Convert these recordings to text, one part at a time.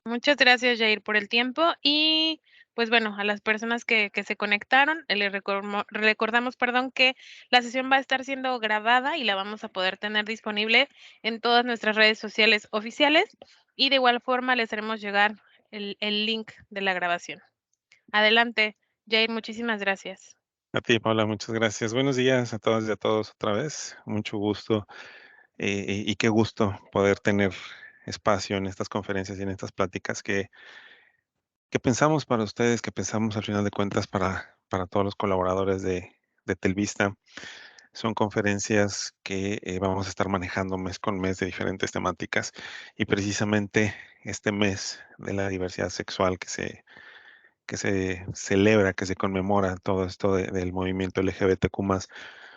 Muchas gracias, Jair, por el tiempo y, pues, bueno, a las personas que se conectaron, les recordamos, perdón, que la sesión va a estar siendo grabada y la vamos a poder tener disponible en todas nuestras redes sociales oficiales, y de igual forma les haremos llegar el link de la grabación. Adelante, Jair, muchísimas gracias. A ti, Paula, muchas gracias. Buenos días a todas y a todos otra vez. Mucho gusto, y qué gusto poder tener espacio en estas conferencias y en estas pláticas que pensamos para ustedes, que pensamos al final de cuentas para todos los colaboradores de Telvista. Son conferencias que vamos a estar manejando mes con mes de diferentes temáticas y precisamente este mes de la diversidad sexual que se celebra, que se conmemora todo esto del movimiento LGBTQ+,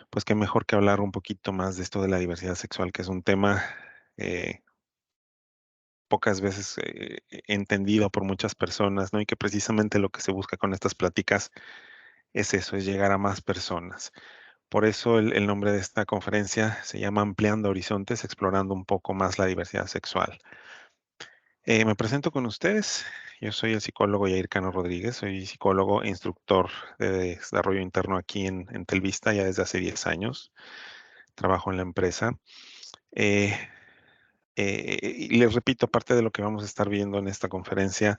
pues qué mejor que hablar un poquito más de esto de la diversidad sexual, que es un tema eh, pocas veces entendido por muchas personas, ¿no? Y que precisamente lo que se busca con estas pláticas es eso, es llegar a más personas. Por eso el nombre de esta conferencia se llama Ampliando Horizontes, explorando un poco más la diversidad sexual. Me presento con ustedes. Yo soy el psicólogo Yair Cano Rodríguez, soy psicólogo e instructor de desarrollo interno aquí en Telvista ya desde hace 10 años. Trabajo en la empresa. Eh, y les repito, aparte de lo que vamos a estar viendo en esta conferencia,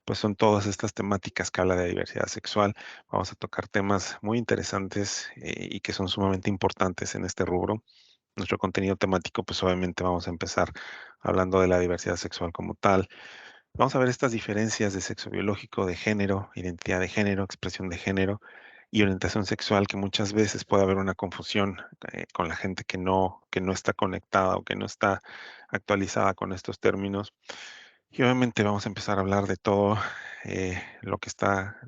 pues son todas estas temáticas que habla de diversidad sexual. Vamos a tocar temas muy interesantes y que son sumamente importantes en este rubro. Nuestro contenido temático, pues obviamente vamos a empezar hablando de la diversidad sexual como tal. Vamos a ver estas diferencias de sexo biológico, de género, identidad de género, expresión de género y orientación sexual, que muchas veces puede haber una confusión con la gente que no está conectada o que no está actualizada con estos términos. Y obviamente vamos a empezar a hablar de todo lo que está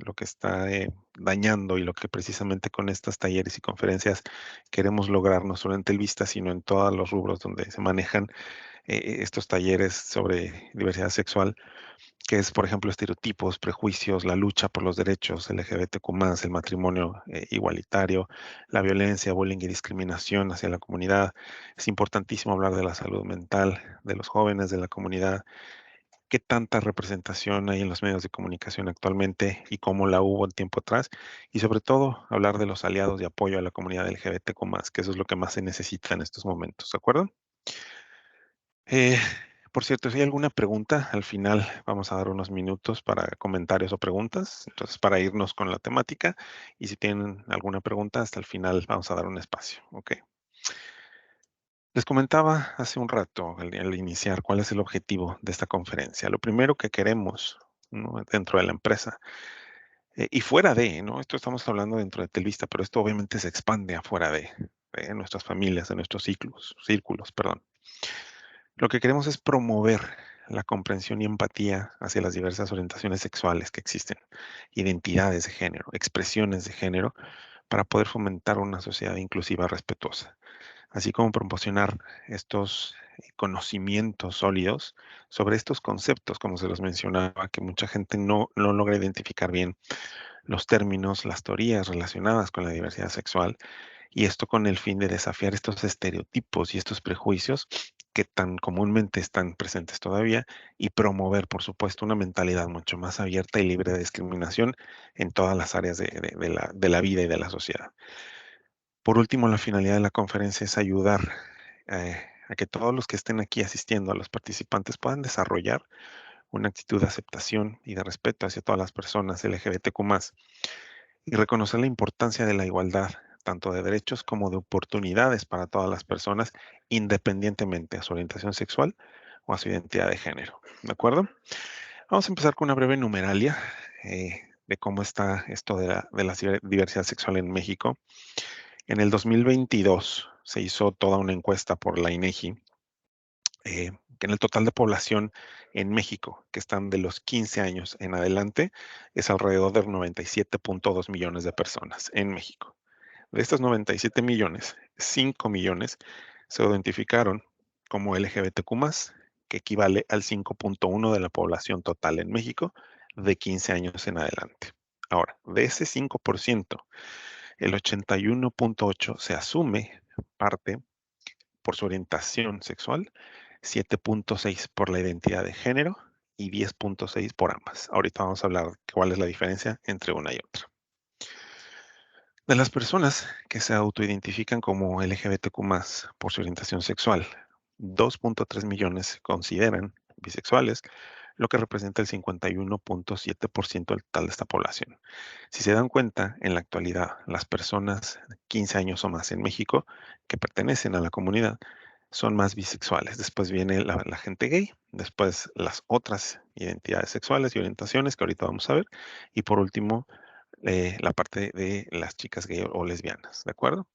dañando y lo que precisamente con estas talleres y conferencias queremos lograr, no solo en Telvista, sino en todos los rubros donde se manejan estos talleres sobre diversidad sexual, que es, por ejemplo, estereotipos, prejuicios, la lucha por los derechos LGBTQ+, el matrimonio igualitario, la violencia, bullying y discriminación hacia la comunidad. Es importantísimo hablar de la salud mental de los jóvenes de la comunidad, qué tanta representación hay en los medios de comunicación actualmente y cómo la hubo en tiempo atrás, y sobre todo hablar de los aliados de apoyo a la comunidad LGBTQ+, que eso es lo que más se necesita en estos momentos, ¿de acuerdo? Eh, por cierto, si hay alguna pregunta, al final vamos a dar unos minutos para comentarios o preguntas, entonces para irnos con la temática, y si tienen alguna pregunta, hasta el final vamos a dar un espacio, ¿ok? Les comentaba hace un rato, al iniciar, cuál es el objetivo de esta conferencia. Lo primero que queremos, ¿no?, dentro de la empresa y fuera de, ¿no? Esto estamos hablando dentro de Telvista, pero esto obviamente se expande afuera de nuestras familias, de nuestros círculos, perdón. Lo que queremos es promover la comprensión y empatía hacia las diversas orientaciones sexuales que existen, identidades de género, expresiones de género, para poder fomentar una sociedad inclusiva respetuosa, así como proporcionar estos conocimientos sólidos sobre estos conceptos, como se los mencionaba, que mucha gente no logra identificar bien los términos, las teorías relacionadas con la diversidad sexual, y esto con el fin de desafiar estos estereotipos y estos prejuicios que tan comúnmente están presentes todavía, y promover, por supuesto, una mentalidad mucho más abierta y libre de discriminación en todas las áreas de la vida y de la sociedad. Por último, la finalidad de la conferencia es ayudar a que todos los que estén aquí asistiendo, a los participantes, puedan desarrollar una actitud de aceptación y de respeto hacia todas las personas LGBTQ+, y reconocer la importancia de la igualdad, tanto de derechos como de oportunidades para todas las personas, independientemente a su orientación sexual o a su identidad de género. ¿De acuerdo? Vamos a empezar con una breve numeralia de cómo está esto de la diversidad sexual en México. En el 2022 se hizo toda una encuesta por la INEGI, que en el total de población en México, que están de los 15 años en adelante, es alrededor de 97.2 millones de personas en México. De estos 97 millones, 5 millones se identificaron como LGBTQ+, que equivale al 5.1 de la población total en México de 15 años en adelante. Ahora, de ese 5%, el 81.8 se asume parte por su orientación sexual, 7.6 por la identidad de género y 10.6 por ambas. Ahorita vamos a hablar de cuál es la diferencia entre una y otra. De las personas que se autoidentifican como LGBTQ+, por su orientación sexual, 2.3 millones se consideran bisexuales, lo que representa el 51.7% del total de esta población. Si se dan cuenta, en la actualidad, las personas de 15 años o más en México que pertenecen a la comunidad son más bisexuales. Después viene la gente gay, después las otras identidades sexuales y orientaciones que ahorita vamos a ver, y por último, la parte de las chicas gay o lesbianas, ¿de acuerdo?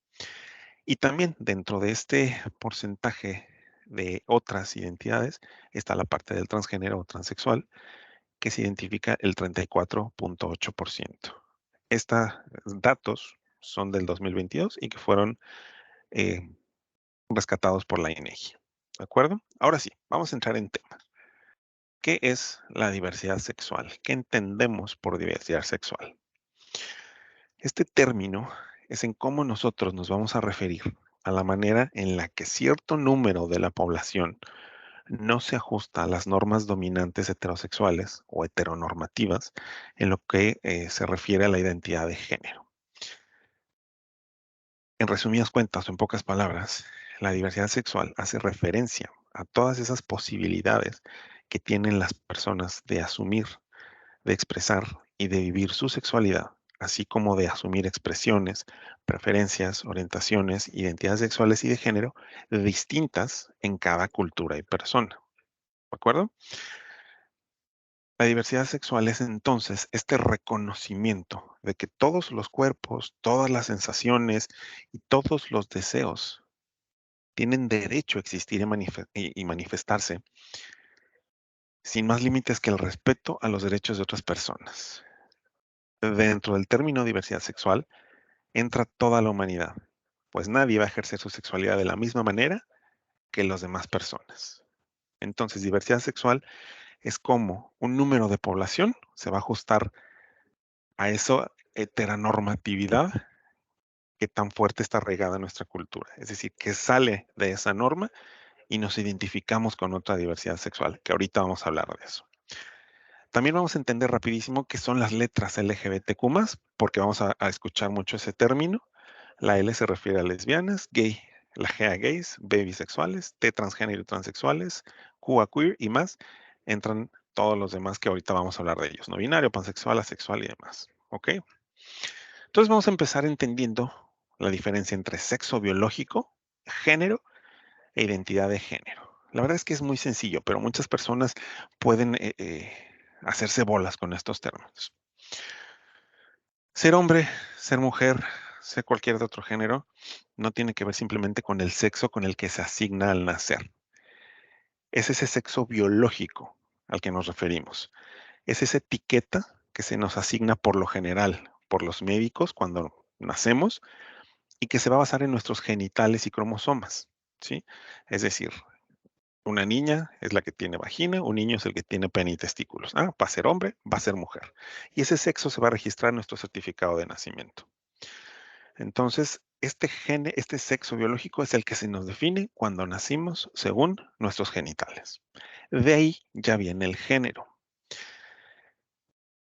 Y también dentro de este porcentaje de otras identidades está la parte del transgénero o transexual, que se identifica el 34.8%. Estos datos son del 2022 y que fueron eh, rescatados por la INEGI. ¿De acuerdo? Ahora sí, vamos a entrar en tema. ¿Qué es la diversidad sexual? ¿Qué entendemos por diversidad sexual? Este término es en cómo nosotros nos vamos a referir a la manera en la que cierto número de la población no se ajusta a las normas dominantes heterosexuales o heteronormativas en lo que se refiere a la identidad de género. En resumidas cuentas o en pocas palabras, la diversidad sexual hace referencia a todas esas posibilidades que tienen las personas de asumir, de expresar y de vivir su sexualidad, así como de asumir expresiones, preferencias, orientaciones, identidades sexuales y de género distintas en cada cultura y persona. ¿De acuerdo? La diversidad sexual es entonces este reconocimiento de que todos los cuerpos, todas las sensaciones y todos los deseos tienen derecho a existir y manifestarse sin más límites que el respeto a los derechos de otras personas. Dentro del término diversidad sexual entra toda la humanidad, pues nadie va a ejercer su sexualidad de la misma manera que las demás personas. Entonces, diversidad sexual es como un número de población se va a ajustar a esa heteronormatividad que tan fuerte está regada en nuestra cultura. Es decir, que sale de esa norma y nos identificamos con otra diversidad sexual, que ahorita vamos a hablar de eso. También vamos a entender rapidísimo qué son las letras LGBTQ+, porque vamos a escuchar mucho ese término. La L se refiere a lesbianas, gay, la G a gays, B bisexuales, T transgénero y transexuales, Q a queer y más. Entran todos los demás que ahorita vamos a hablar de ellos, no binario, pansexual, asexual y demás. ¿Ok? Entonces vamos a empezar entendiendo la diferencia entre sexo biológico, género e identidad de género. La verdad es que es muy sencillo, pero muchas personas pueden hacerse bolas con estos términos. Ser hombre, ser mujer, ser cualquier de otro género, no tiene que ver simplemente con el sexo con el que se asigna al nacer. Es ese sexo biológico al que nos referimos. Es esa etiqueta que se nos asigna por lo general por los médicos cuando nacemos y que se va a basar en nuestros genitales y cromosomas, ¿sí? Es decir, una niña es la que tiene vagina, un niño es el que tiene pene y testículos. Ah, va a ser hombre, va a ser mujer. Y ese sexo se va a registrar en nuestro certificado de nacimiento. Entonces, este sexo biológico es el que se nos define cuando nacimos según nuestros genitales. De ahí ya viene el género.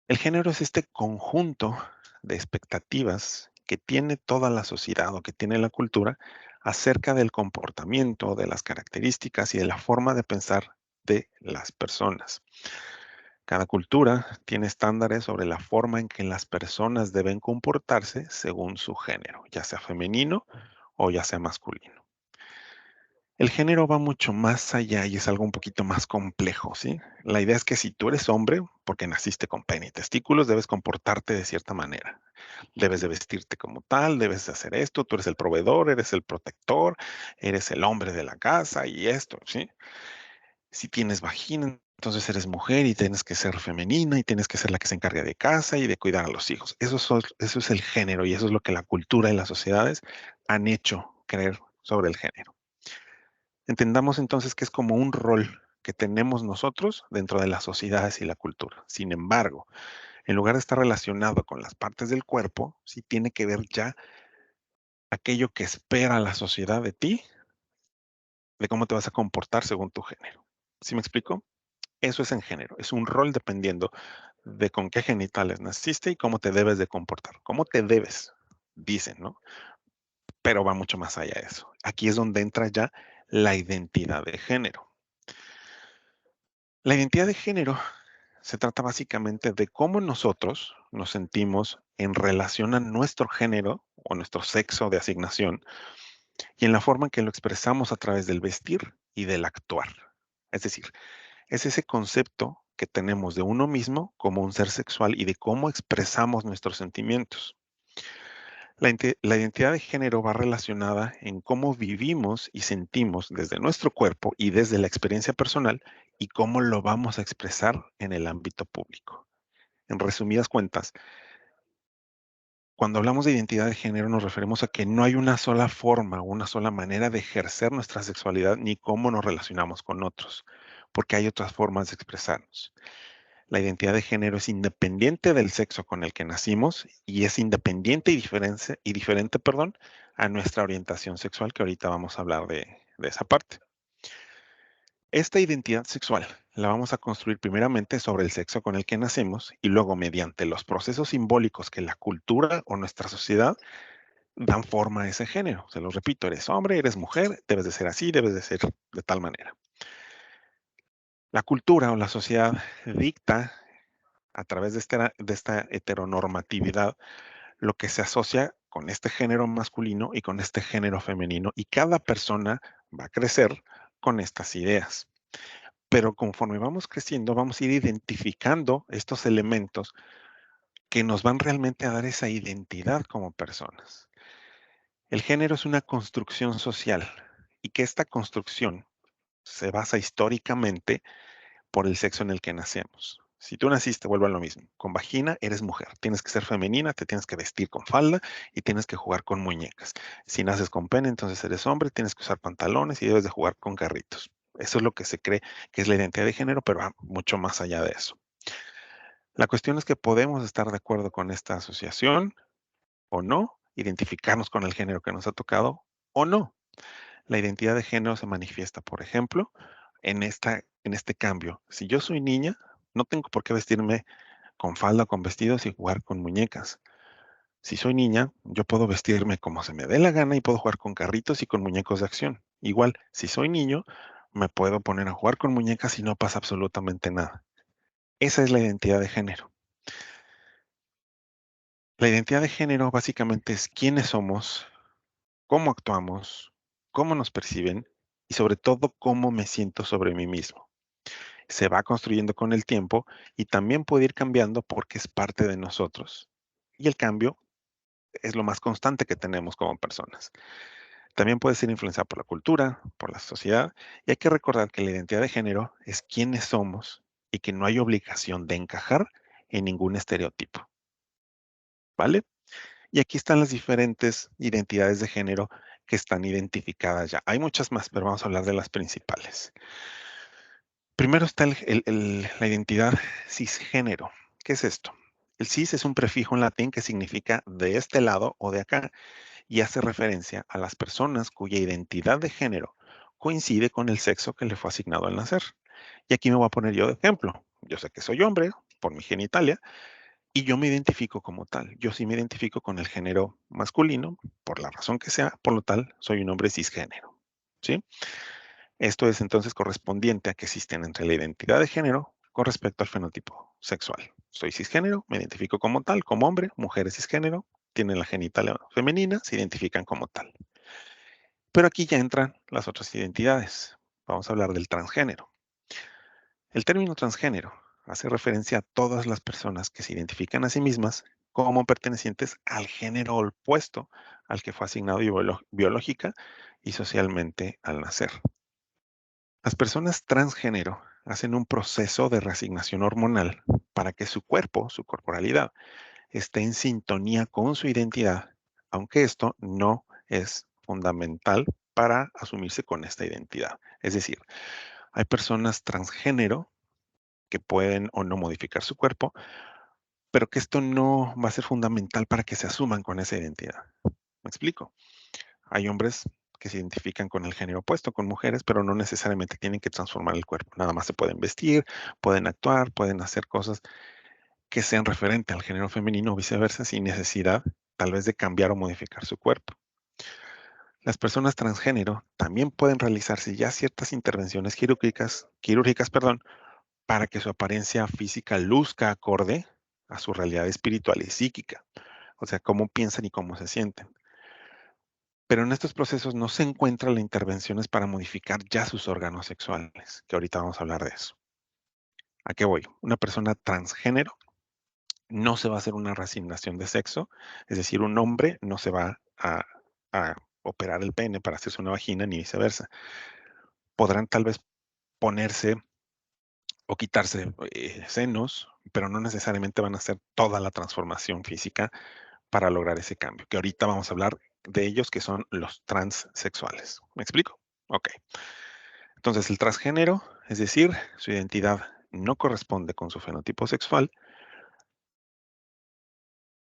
El género es este conjunto de expectativas que tiene toda la sociedad o que tiene la cultura acerca del comportamiento, de las características y de la forma de pensar de las personas. Cada cultura tiene estándares sobre la forma en que las personas deben comportarse según su género, ya sea femenino o ya sea masculino. El género va mucho más allá y es algo un poquito más complejo, ¿sí? La idea es que si tú eres hombre, porque naciste con pene y testículos, debes comportarte de cierta manera. Debes de vestirte como tal, debes de hacer esto, tú eres el proveedor, eres el protector, eres el hombre de la casa y esto, ¿sí? Si tienes vagina, entonces eres mujer y tienes que ser femenina y tienes que ser la que se encarga de casa y de cuidar a los hijos. Eso es el género y eso es lo que la cultura y las sociedades han hecho creer sobre el género. Entendamos entonces que es como un rol que tenemos nosotros dentro de las sociedades y la cultura. Sin embargo, en lugar de estar relacionado con las partes del cuerpo, sí tiene que ver ya aquello que espera la sociedad de ti, de cómo te vas a comportar según tu género. ¿Sí me explico? Eso es en género, es un rol dependiendo de con qué genitales naciste y cómo te debes de comportar. ¿Cómo te debes? Dicen, ¿no? Pero va mucho más allá de eso. Aquí es donde entra ya la identidad de género. La identidad de género se trata básicamente de cómo nosotros nos sentimos en relación a nuestro género o nuestro sexo de asignación y en la forma en que lo expresamos a través del vestir y del actuar. Es decir, es ese concepto que tenemos de uno mismo como un ser sexual y de cómo expresamos nuestros sentimientos. La identidad de género va relacionada en cómo vivimos y sentimos desde nuestro cuerpo y desde la experiencia personal y cómo lo vamos a expresar en el ámbito público. En resumidas cuentas, cuando hablamos de identidad de género nos referimos a que no hay una sola forma, una sola manera de ejercer nuestra sexualidad ni cómo nos relacionamos con otros, porque hay otras formas de expresarnos. La identidad de género es independiente del sexo con el que nacimos y es independiente y diferente, perdón, a nuestra orientación sexual, que ahorita vamos a hablar de esa parte. Esta identidad sexual la vamos a construir primeramente sobre el sexo con el que nacemos y luego mediante los procesos simbólicos que la cultura o nuestra sociedad dan forma a ese género. Se los repito, eres hombre, eres mujer, debes de ser así, debes de ser de tal manera. La cultura o la sociedad dicta a través de esta heteronormatividad lo que se asocia con este género masculino y con este género femenino y cada persona va a crecer con estas ideas. Pero conforme vamos creciendo, vamos a ir identificando estos elementos que nos van realmente a dar esa identidad como personas. El género es una construcción social y que esta construcción se basa históricamente por el sexo en el que nacemos. Si tú naciste, vuelvo a lo mismo, con vagina, eres mujer, tienes que ser femenina, te tienes que vestir con falda y tienes que jugar con muñecas. Si naces con pene, entonces eres hombre, tienes que usar pantalones y debes de jugar con carritos. Eso es lo que se cree que es la identidad de género, pero va mucho más allá de eso. La cuestión es que podemos estar de acuerdo con esta asociación o no, identificarnos con el género que nos ha tocado o no. La identidad de género se manifiesta, por ejemplo, en este cambio. Si yo soy niña, no tengo por qué vestirme con falda, con vestidos y jugar con muñecas. Si soy niña, yo puedo vestirme como se me dé la gana y puedo jugar con carritos y con muñecos de acción. Igual, si soy niño, me puedo poner a jugar con muñecas y no pasa absolutamente nada. Esa es la identidad de género. La identidad de género básicamente es quiénes somos, cómo actuamos, cómo nos perciben y sobre todo cómo me siento sobre mí mismo. Se va construyendo con el tiempo y también puede ir cambiando porque es parte de nosotros. Y el cambio es lo más constante que tenemos como personas. También puede ser influenciado por la cultura, por la sociedad, y hay que recordar que la identidad de género es quiénes somos y que no hay obligación de encajar en ningún estereotipo, ¿vale? Y aquí están las diferentes identidades de género que están identificadas ya. Hay muchas más, pero vamos a hablar de las principales. Primero está la identidad cisgénero. ¿Qué es esto? El cis es un prefijo en latín que significa de este lado o de acá y hace referencia a las personas cuya identidad de género coincide con el sexo que le fue asignado al nacer. Y aquí me voy a poner yo de ejemplo. Yo sé que soy hombre por mi genitalia y yo me identifico como tal. Yo sí me identifico con el género masculino, por la razón que sea, por lo tal, soy un hombre cisgénero. ¿Sí? Esto es entonces correspondiente a que existen entre la identidad de género con respecto al fenotipo sexual. Soy cisgénero, me identifico como tal, como hombre, mujeres cisgénero, tienen la genital femenina, se identifican como tal. Pero aquí ya entran las otras identidades. Vamos a hablar del transgénero. El término transgénero hace referencia a todas las personas que se identifican a sí mismas como pertenecientes al género opuesto al que fue asignado biológica y socialmente al nacer. Las personas transgénero hacen un proceso de reasignación hormonal para que su cuerpo, su corporalidad, esté en sintonía con su identidad, aunque esto no es fundamental para asumirse con esta identidad. Es decir, hay personas transgénero que pueden o no modificar su cuerpo, pero que esto no va a ser fundamental para que se asuman con esa identidad. ¿Me explico? Hay hombres que se identifican con el género opuesto, con mujeres, pero no necesariamente tienen que transformar el cuerpo. Nada más se pueden vestir, pueden actuar, pueden hacer cosas que sean referente al género femenino o viceversa, sin necesidad tal vez de cambiar o modificar su cuerpo. Las personas transgénero también pueden realizarse ya ciertas intervenciones quirúrgicas, perdón, para que su apariencia física luzca acorde a su realidad espiritual y psíquica, o sea, cómo piensan y cómo se sienten. Pero en estos procesos no se encuentran las intervenciones para modificar ya sus órganos sexuales, que ahorita vamos a hablar de eso. ¿A qué voy? Una persona transgénero no se va a hacer una reasignación de sexo, es decir, un hombre no se va a operar el pene para hacerse una vagina ni viceversa. Podrán tal vez ponerse o quitarse senos, pero no necesariamente van a hacer toda la transformación física para lograr ese cambio, que ahorita vamos a hablar de ellos, que son los transexuales. ¿Me explico? Ok. Entonces, el transgénero, es decir, su identidad no corresponde con su fenotipo sexual,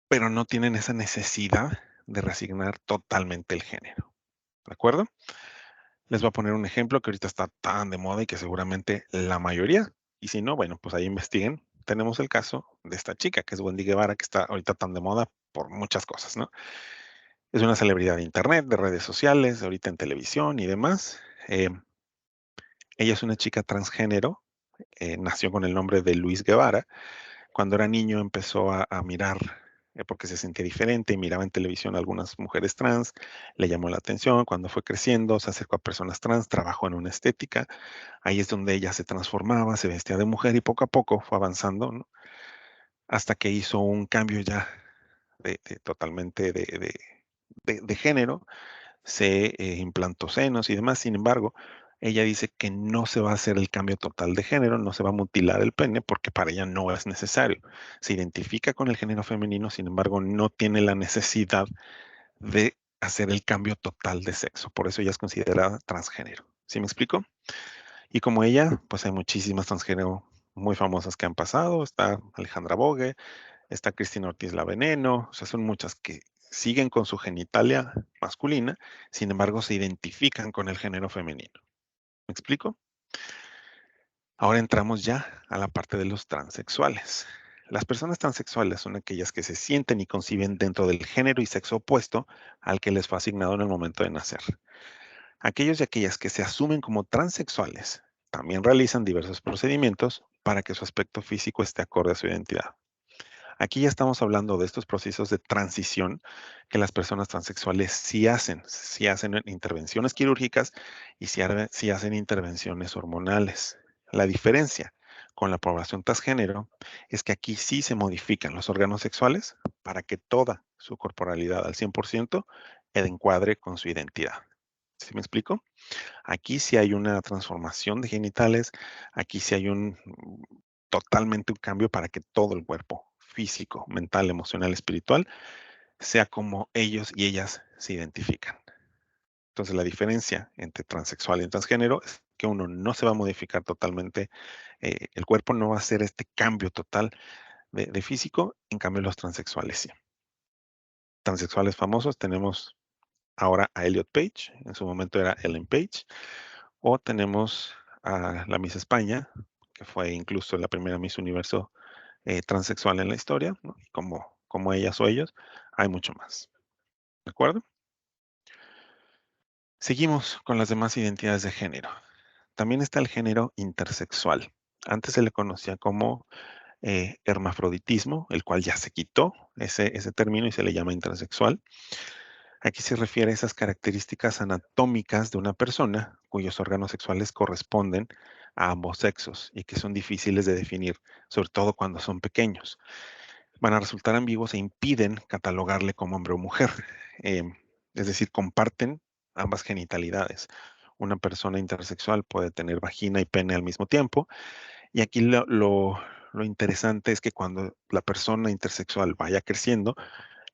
pero no tienen esa necesidad de reasignar totalmente el género. ¿De acuerdo? Les voy a poner un ejemplo que ahorita está tan de moda y que seguramente la mayoría, y si no, bueno, pues ahí investiguen. Tenemos el caso de esta chica, que es Wendy Guevara, que está ahorita tan de moda por muchas cosas, ¿no? Es una celebridad de internet, de redes sociales, ahorita en televisión y demás. Eh, Ella es una chica transgénero, nació con el nombre de Luis Guevara. Cuando era niño empezó a mirar, porque se sentía diferente y miraba en televisión a algunas mujeres trans, le llamó la atención. Cuando fue creciendo, se acercó a personas trans, trabajó en una estética. Ahí es donde ella se transformaba, se vestía de mujer y poco a poco fue avanzando, ¿no? Hasta que hizo un cambio ya totalmente de género, se implantó senos y demás. Sin embargo, ella dice que no se va a hacer el cambio total de género, no se va a mutilar el pene porque para ella no es necesario. Se identifica con el género femenino, sin embargo, no tiene la necesidad de hacer el cambio total de sexo. Por eso ella es considerada transgénero. ¿Sí me explico? Y como ella, pues hay muchísimas transgénero muy famosas que han pasado. Está Alejandra Bogue, está Cristina Ortiz La Veneno, o sea, son muchas que siguen con su genitalia masculina, sin embargo, se identifican con el género femenino. ¿Me explico? Ahora entramos ya a la parte de los transexuales. Las personas transexuales son aquellas que se sienten y conciben dentro del género y sexo opuesto al que les fue asignado en el momento de nacer. Aquellos y aquellas que se asumen como transexuales también realizan diversos procedimientos para que su aspecto físico esté acorde a su identidad. Aquí ya estamos hablando de estos procesos de transición que las personas transexuales sí hacen intervenciones quirúrgicas y sí hacen intervenciones hormonales. La diferencia con la población transgénero es que aquí sí se modifican los órganos sexuales para que toda su corporalidad al 100% encuadre con su identidad. ¿Sí me explico? Aquí sí hay una transformación de genitales, aquí sí hay totalmente un cambio para que todo el cuerpo físico, mental, emocional, espiritual, sea como ellos y ellas se identifican. Entonces, la diferencia entre transexual y transgénero es que uno no se va a modificar totalmente, el cuerpo no va a hacer este cambio total de físico, en cambio los transexuales sí. Transexuales famosos tenemos ahora a Elliot Page, en su momento era Ellen Page, o tenemos a la Miss España, que fue incluso la primera Miss Universo transexual en la historia, ¿no? Y como ellas o ellos, hay mucho más. ¿De acuerdo? Seguimos con las demás identidades de género. También está el género intersexual. Antes se le conocía como hermafroditismo, el cual ya se quitó ese término y se le llama intersexual. Aquí se refiere a esas características anatómicas de una persona cuyos órganos sexuales corresponden a ambos sexos y que son difíciles de definir, sobre todo cuando son pequeños. Van a resultar ambiguos e impiden catalogarle como hombre o mujer. Em, es decir, comparten ambas genitalidades. Una persona intersexual puede tener vagina y pene al mismo tiempo. Y aquí lo interesante es que cuando la persona intersexual vaya creciendo,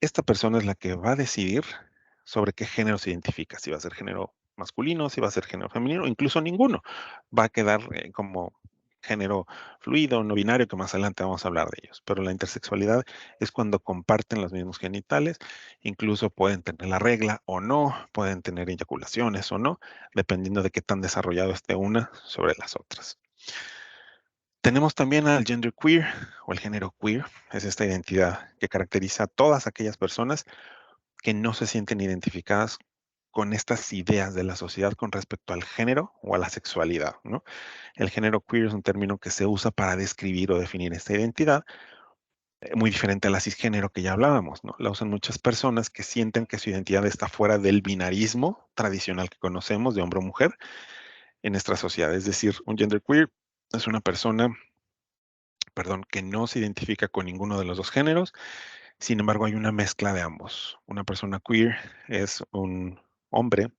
esta persona es la que va a decidir sobre qué género se identifica, si va a ser género masculino, si va a ser género femenino, incluso ninguno. Va a quedar como género fluido, no binario, que más adelante vamos a hablar de ellos. Pero la intersexualidad es cuando comparten los mismos genitales, incluso pueden tener la regla o no, pueden tener eyaculaciones o no, dependiendo de qué tan desarrollado esté una sobre las otras. Tenemos también al gender queer o el género queer, es esta identidad que caracteriza a todas aquellas personas que no se sienten identificadas con estas ideas de la sociedad con respecto al género o a la sexualidad, ¿no? El género queer es un término que se usa para describir o definir esta identidad, muy diferente a la cisgénero que ya hablábamos, ¿no? La usan muchas personas que sienten que su identidad está fuera del binarismo tradicional que conocemos de hombre o mujer en nuestra sociedad. Es decir, un gender queer es una persona, perdón, que no se identifica con ninguno de los dos géneros. Sin embargo, hay una mezcla de ambos. Una persona queer es un hombre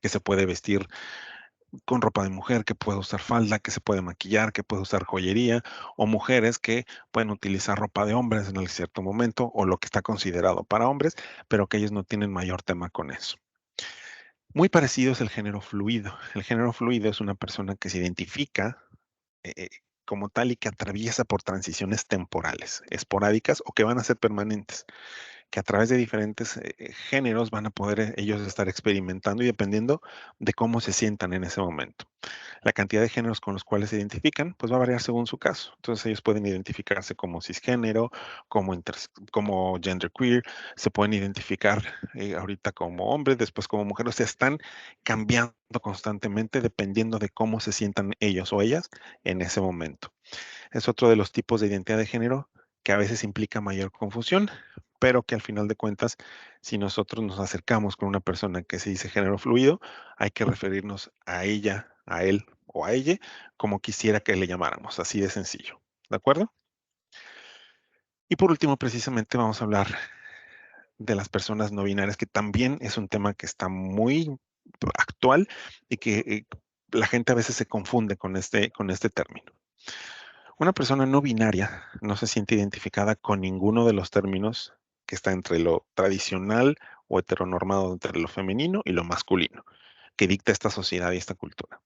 que se puede vestir con ropa de mujer, que puede usar falda, que se puede maquillar, que puede usar joyería, o mujeres que pueden utilizar ropa de hombres en el cierto momento, o lo que está considerado para hombres, pero que ellos no tienen mayor tema con eso. Muy parecido es el género fluido. El género fluido es una persona que se identifica eh, eh, como tal y que atraviesa por transiciones temporales, esporádicas o que van a ser permanentes, que a través de diferentes géneros van a poder ellos estar experimentando y dependiendo de cómo se sientan en ese momento. La cantidad de géneros con los cuales se identifican, pues va a variar según su caso. Entonces ellos pueden identificarse como cisgénero, como genderqueer, se pueden identificar ahorita como hombres, después como mujeres, o sea, están cambiando constantemente dependiendo de cómo se sientan ellos o ellas en ese momento. Es otro de los tipos de identidad de género que a veces implica mayor confusión, pero que al final de cuentas, si nosotros nos acercamos con una persona que se dice género fluido, hay que referirnos a ella, a él o a ella como quisiera que le llamáramos, así de sencillo. ¿De acuerdo? Y por último, precisamente vamos a hablar de las personas no binarias, que también es un tema que está muy actual y que la gente a veces se confunde con este término. Una persona no binaria no se siente identificada con ninguno de los términos que está entre lo tradicional o heteronormado entre lo femenino y lo masculino, que dicta esta sociedad y esta cultura.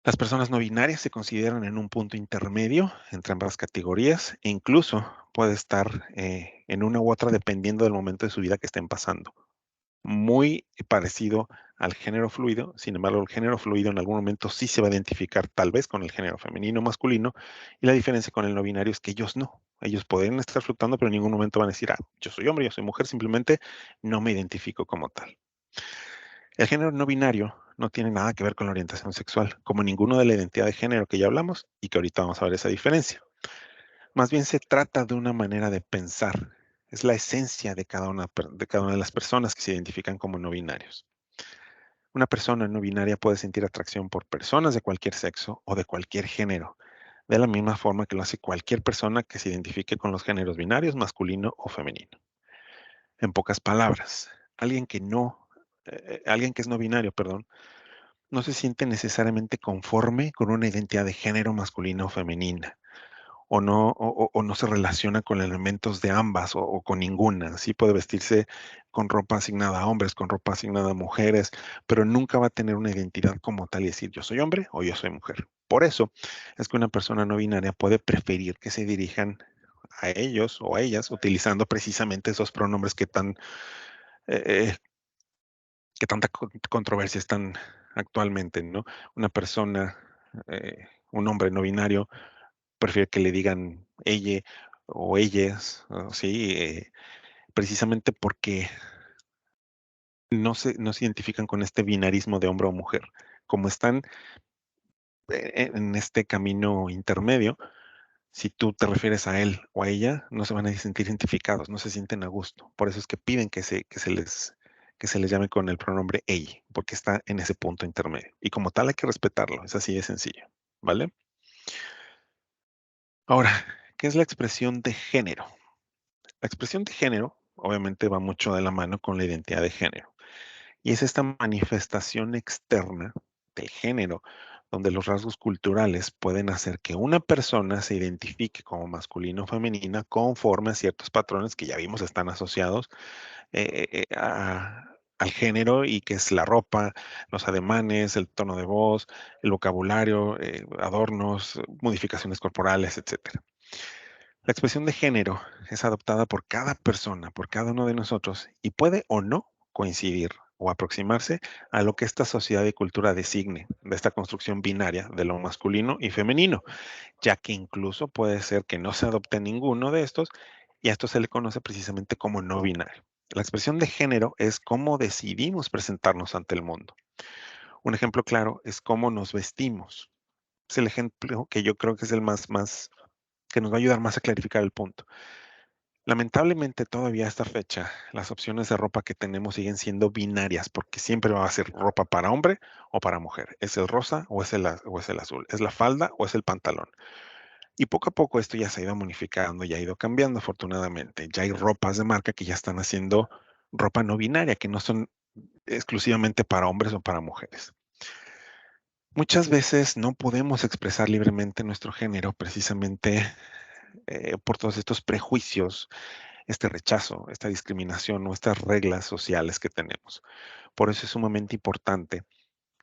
Las personas no binarias se consideran en un punto intermedio entre ambas categorías e incluso puede estar en una u otra dependiendo del momento de su vida que estén pasando. Muy parecido al género fluido, sin embargo, el género fluido en algún momento sí se va a identificar tal vez con el género femenino o masculino, y la diferencia con el no binario es que ellos no. Ellos pueden estar flotando, pero en ningún momento van a decir, ah, yo soy hombre, yo soy mujer, simplemente no me identifico como tal. El género no binario no tiene nada que ver con la orientación sexual, como ninguno de la identidad de género que ya hablamos y que ahorita vamos a ver esa diferencia. Más bien se trata de una manera de pensar. Es la esencia de cada una de las personas que se identifican como no binarios. Una persona no binaria puede sentir atracción por personas de cualquier sexo o de cualquier género, de la misma forma que lo hace cualquier persona que se identifique con los géneros binarios, masculino o femenino. En pocas palabras, alguien que es no binario, perdón, no se siente necesariamente conforme con una identidad de género masculina o femenina o no se relaciona con elementos de ambas o con ninguna. Sí puede vestirse con ropa asignada a hombres, con ropa asignada a mujeres, pero nunca va a tener una identidad como tal y decir yo soy hombre o yo soy mujer. Por eso es que una persona no binaria puede preferir que se dirijan a ellos o a ellas utilizando precisamente esos pronombres eh, eh, que tanta controversia están actualmente, ¿no? Una persona, un hombre no binario prefiere que le digan ella o ellas, sí, precisamente porque no se identifican con este binarismo de hombre o mujer. Como están en este camino intermedio, si tú te refieres a él o a ella, no se van a sentir identificados, no se sienten a gusto. Por eso es que piden que se les llame con el pronombre ella, porque está en ese punto intermedio. Y como tal hay que respetarlo, es así de sencillo, ¿vale? Ahora, ¿qué es la expresión de género? La expresión de género obviamente va mucho de la mano con la identidad de género y es esta manifestación externa del género donde los rasgos culturales pueden hacer que una persona se identifique como masculino o femenina conforme a ciertos patrones que ya vimos están asociados a al género y que es la ropa, los ademanes, el tono de voz, el vocabulario, adornos, modificaciones corporales, etcétera. La expresión de género es adoptada por cada persona, por cada uno de nosotros, y puede o no coincidir o aproximarse a lo que esta sociedad y cultura designe de esta construcción binaria de lo masculino y femenino, ya que incluso puede ser que no se adopte ninguno de estos y a esto se le conoce precisamente como no binario. La expresión de género es cómo decidimos presentarnos ante el mundo. Un ejemplo claro es cómo nos vestimos. Es el ejemplo que yo creo que es el más que nos va a ayudar más a clarificar el punto. Lamentablemente, todavía a esta fecha, las opciones de ropa que tenemos siguen siendo binarias, porque siempre va a ser ropa para hombre o para mujer. ¿Es el rosa o es el azul? ¿Es la falda o es el pantalón? Y poco a poco esto ya se ha ido modificando, ya ha ido cambiando, afortunadamente. Ya hay ropas de marca que ya están haciendo ropa no binaria, que no son exclusivamente para hombres o para mujeres. Muchas veces no podemos expresar libremente nuestro género precisamente por todos estos prejuicios, este rechazo, esta discriminación o estas reglas sociales que tenemos. Por eso es sumamente importante,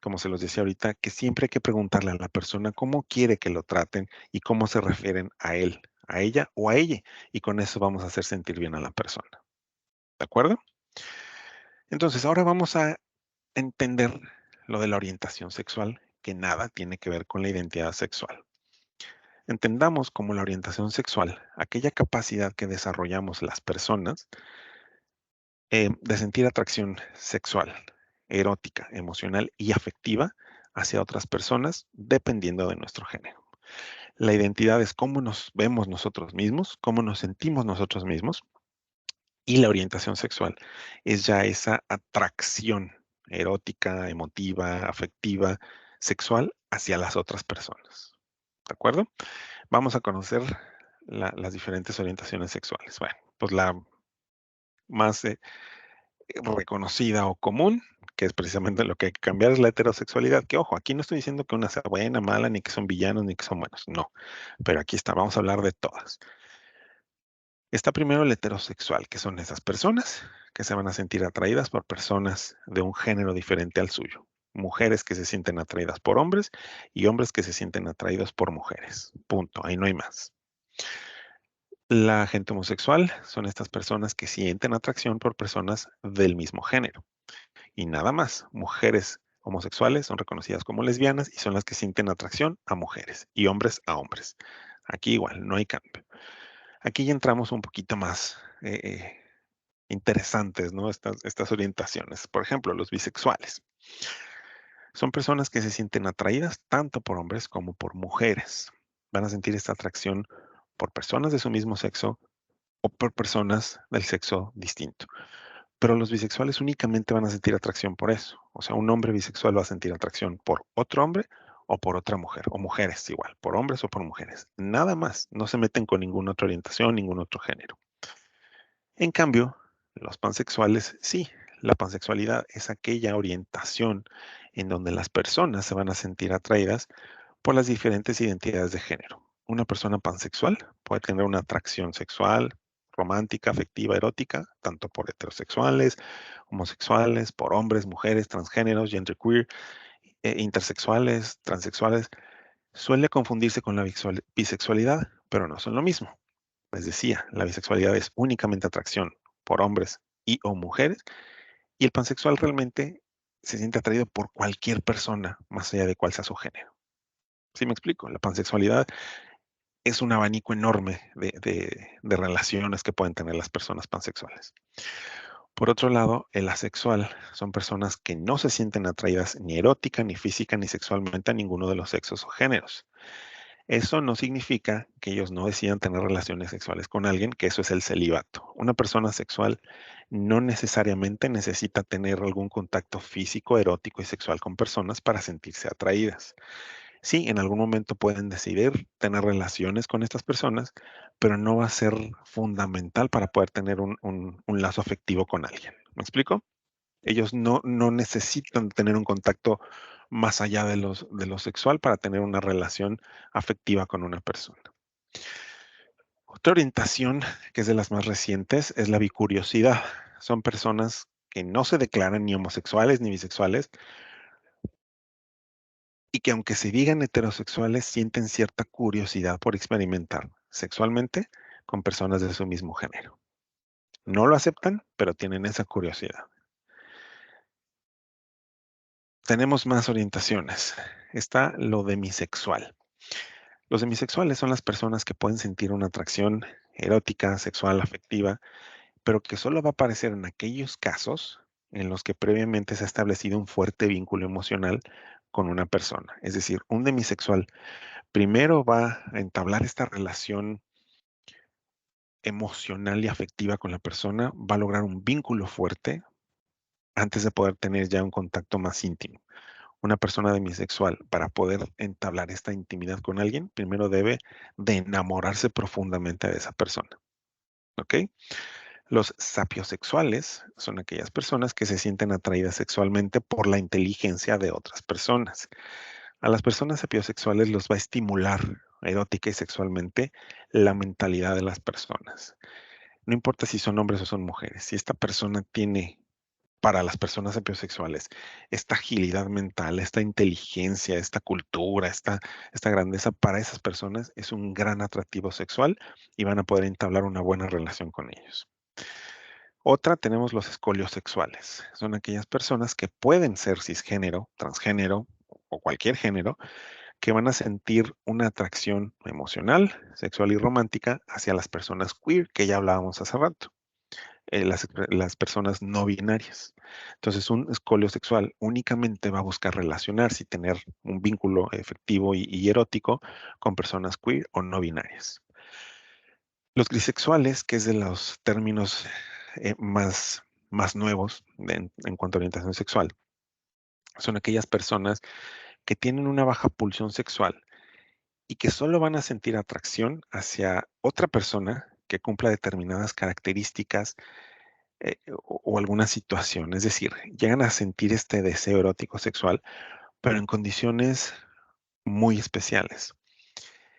como se los decía ahorita, que siempre hay que preguntarle a la persona cómo quiere que lo traten y cómo se refieren a él, a ella o a ella. Y con eso vamos a hacer sentir bien a la persona. ¿De acuerdo? Entonces, ahora vamos a entender lo de la orientación sexual, que nada tiene que ver con la identidad sexual. Entendamos como la orientación sexual, aquella capacidad que desarrollamos las personas de sentir atracción sexual, erótica, emocional y afectiva hacia otras personas dependiendo de nuestro género. La identidad es cómo nos vemos nosotros mismos, cómo nos sentimos nosotros mismos, y la orientación sexual es ya esa atracción erótica, emotiva, afectiva, sexual hacia las otras personas. ¿De acuerdo? Vamos a conocer las diferentes orientaciones sexuales. Bueno, pues la más reconocida o común, que es precisamente lo que hay que cambiar, es la heterosexualidad. Que ojo, aquí no estoy diciendo que una sea buena, mala, ni que son villanos, ni que son buenos. No, pero aquí está, vamos a hablar de todas. Está primero el heterosexual, que son esas personas que se van a sentir atraídas por personas de un género diferente al suyo. Mujeres que se sienten atraídas por hombres y hombres que se sienten atraídos por mujeres. Punto, ahí no hay más. La gente homosexual son estas personas que sienten atracción por personas del mismo género. Y nada más, mujeres homosexuales son reconocidas como lesbianas y son las que sienten atracción a mujeres y hombres a hombres. Aquí igual, no hay cambio. Aquí ya entramos un poquito más interesantes, ¿no? Estas orientaciones. Por ejemplo, los bisexuales. Son personas que se sienten atraídas tanto por hombres como por mujeres. Van a sentir esta atracción por personas de su mismo sexo o por personas del sexo distinto. Pero los bisexuales únicamente van a sentir atracción por eso. O sea, un hombre bisexual va a sentir atracción por otro hombre o por otra mujer, o mujeres igual, por hombres o por mujeres. Nada más, no se meten con ninguna otra orientación, ningún otro género. En cambio, los pansexuales, sí, la pansexualidad es aquella orientación en donde las personas se van a sentir atraídas por las diferentes identidades de género. Una persona pansexual puede tener una atracción sexual, romántica, afectiva, erótica, tanto por heterosexuales, homosexuales, por hombres, mujeres, transgéneros, genderqueer, intersexuales, transexuales. Suele confundirse con la bisexualidad, pero no son lo mismo. Les decía, la bisexualidad es únicamente atracción por hombres y o mujeres, y el pansexual realmente se siente atraído por cualquier persona, más allá de cuál sea su género. ¿Sí me explico? La pansexualidad es un abanico enorme de relaciones que pueden tener las personas pansexuales. Por otro lado, el asexual son personas que no se sienten atraídas ni erótica, ni física, ni sexualmente a ninguno de los sexos o géneros. Eso no significa que ellos no decidan tener relaciones sexuales con alguien, que eso es el celibato. Una persona sexual no necesariamente necesita tener algún contacto físico, erótico y sexual con personas para sentirse atraídas. Sí, en algún momento pueden decidir tener relaciones con estas personas, pero no va a ser fundamental para poder tener un lazo afectivo con alguien. ¿Me explico? Ellos no necesitan tener un contacto más allá de lo sexual para tener una relación afectiva con una persona. Otra orientación que es de las más recientes es la bicuriosidad. Son personas que no se declaran ni homosexuales ni bisexuales y que aunque se digan heterosexuales, sienten cierta curiosidad por experimentar sexualmente con personas de su mismo género. No lo aceptan, pero tienen esa curiosidad. Tenemos más orientaciones. Está lo demisexual. Los demisexuales son las personas que pueden sentir una atracción erótica, sexual, afectiva, pero que solo va a aparecer en aquellos casos en los que previamente se ha establecido un fuerte vínculo emocional con una persona. Es decir, un demisexual primero va a entablar esta relación emocional y afectiva con la persona, va a lograr un vínculo fuerte antes de poder tener ya un contacto más íntimo. Una persona demisexual, para poder entablar esta intimidad con alguien, primero debe de enamorarse profundamente de esa persona. ¿Ok? Los sapiosexuales son aquellas personas que se sienten atraídas sexualmente por la inteligencia de otras personas. A las personas sapiosexuales los va a estimular erótica y sexualmente la mentalidad de las personas. No importa si son hombres o son mujeres, si esta persona tiene para las personas sapiosexuales esta agilidad mental, esta inteligencia, esta cultura, esta grandeza para esas personas es un gran atractivo sexual y van a poder entablar una buena relación con ellos. Otra, tenemos los escoliosexuales. Son aquellas personas que pueden ser cisgénero, transgénero o cualquier género, que van a sentir una atracción emocional, sexual y romántica hacia las personas queer, que ya hablábamos hace rato, las personas no binarias. Entonces, un escoliosexual únicamente va a buscar relacionarse y tener un vínculo efectivo y erótico con personas queer o no binarias. Los grisexuales, que es de los términos más nuevos en cuanto a orientación sexual, son aquellas personas que tienen una baja pulsión sexual y que solo van a sentir atracción hacia otra persona que cumpla determinadas características o alguna situación. Es decir, llegan a sentir este deseo erótico sexual, pero en condiciones muy especiales.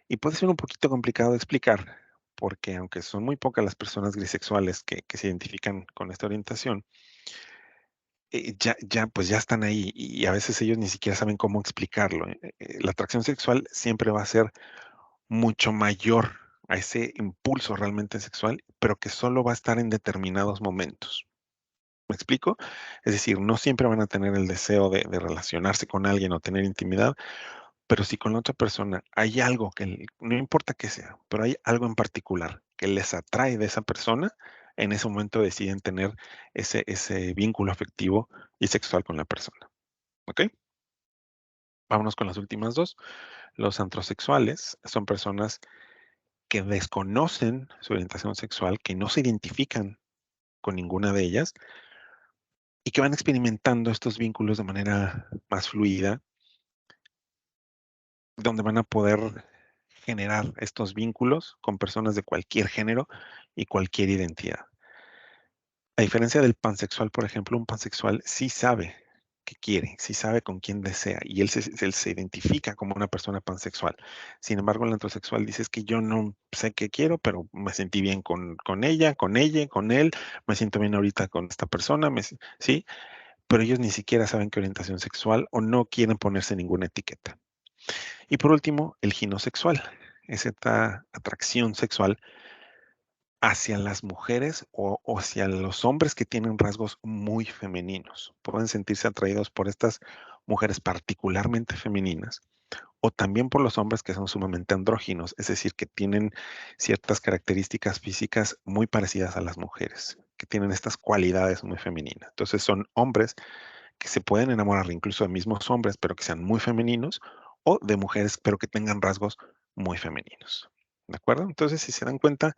Y puede ser un poquito complicado de explicar, porque aunque son muy pocas las personas grisexuales que se identifican con esta orientación, pues ya están ahí y a veces ellos ni siquiera saben cómo explicarlo. La atracción sexual siempre va a ser mucho mayor a ese impulso realmente sexual, pero que solo va a estar en determinados momentos. ¿Me explico? Es decir, no siempre van a tener el deseo de relacionarse con alguien o tener intimidad, pero si con la otra persona hay algo que, no importa qué sea, pero hay algo en particular que les atrae de esa persona, en ese momento deciden tener ese vínculo afectivo y sexual con la persona. ¿Ok? Vámonos con las últimas dos. Los antrosexuales son personas que desconocen su orientación sexual, que no se identifican con ninguna de ellas y que van experimentando estos vínculos de manera más fluida, donde van a poder generar estos vínculos con personas de cualquier género y cualquier identidad. A diferencia del pansexual, por ejemplo, un pansexual sí sabe qué quiere, sí sabe con quién desea y él se identifica como una persona pansexual. Sin embargo, el antrosexual dice es que yo no sé qué quiero, pero me sentí bien con ella, con él, me siento bien ahorita con esta persona, sí, pero ellos ni siquiera saben qué orientación sexual o no quieren ponerse ninguna etiqueta. Y por último, el ginosexual es esta atracción sexual hacia las mujeres o hacia los hombres que tienen rasgos muy femeninos. Pueden sentirse atraídos por estas mujeres particularmente femeninas o también por los hombres que son sumamente andróginos, es decir, que tienen ciertas características físicas muy parecidas a las mujeres, que tienen estas cualidades muy femeninas. Entonces son hombres que se pueden enamorar incluso de mismos hombres, pero que sean muy femeninos, o de mujeres, pero que tengan rasgos muy femeninos. ¿De acuerdo? Entonces, si se dan cuenta,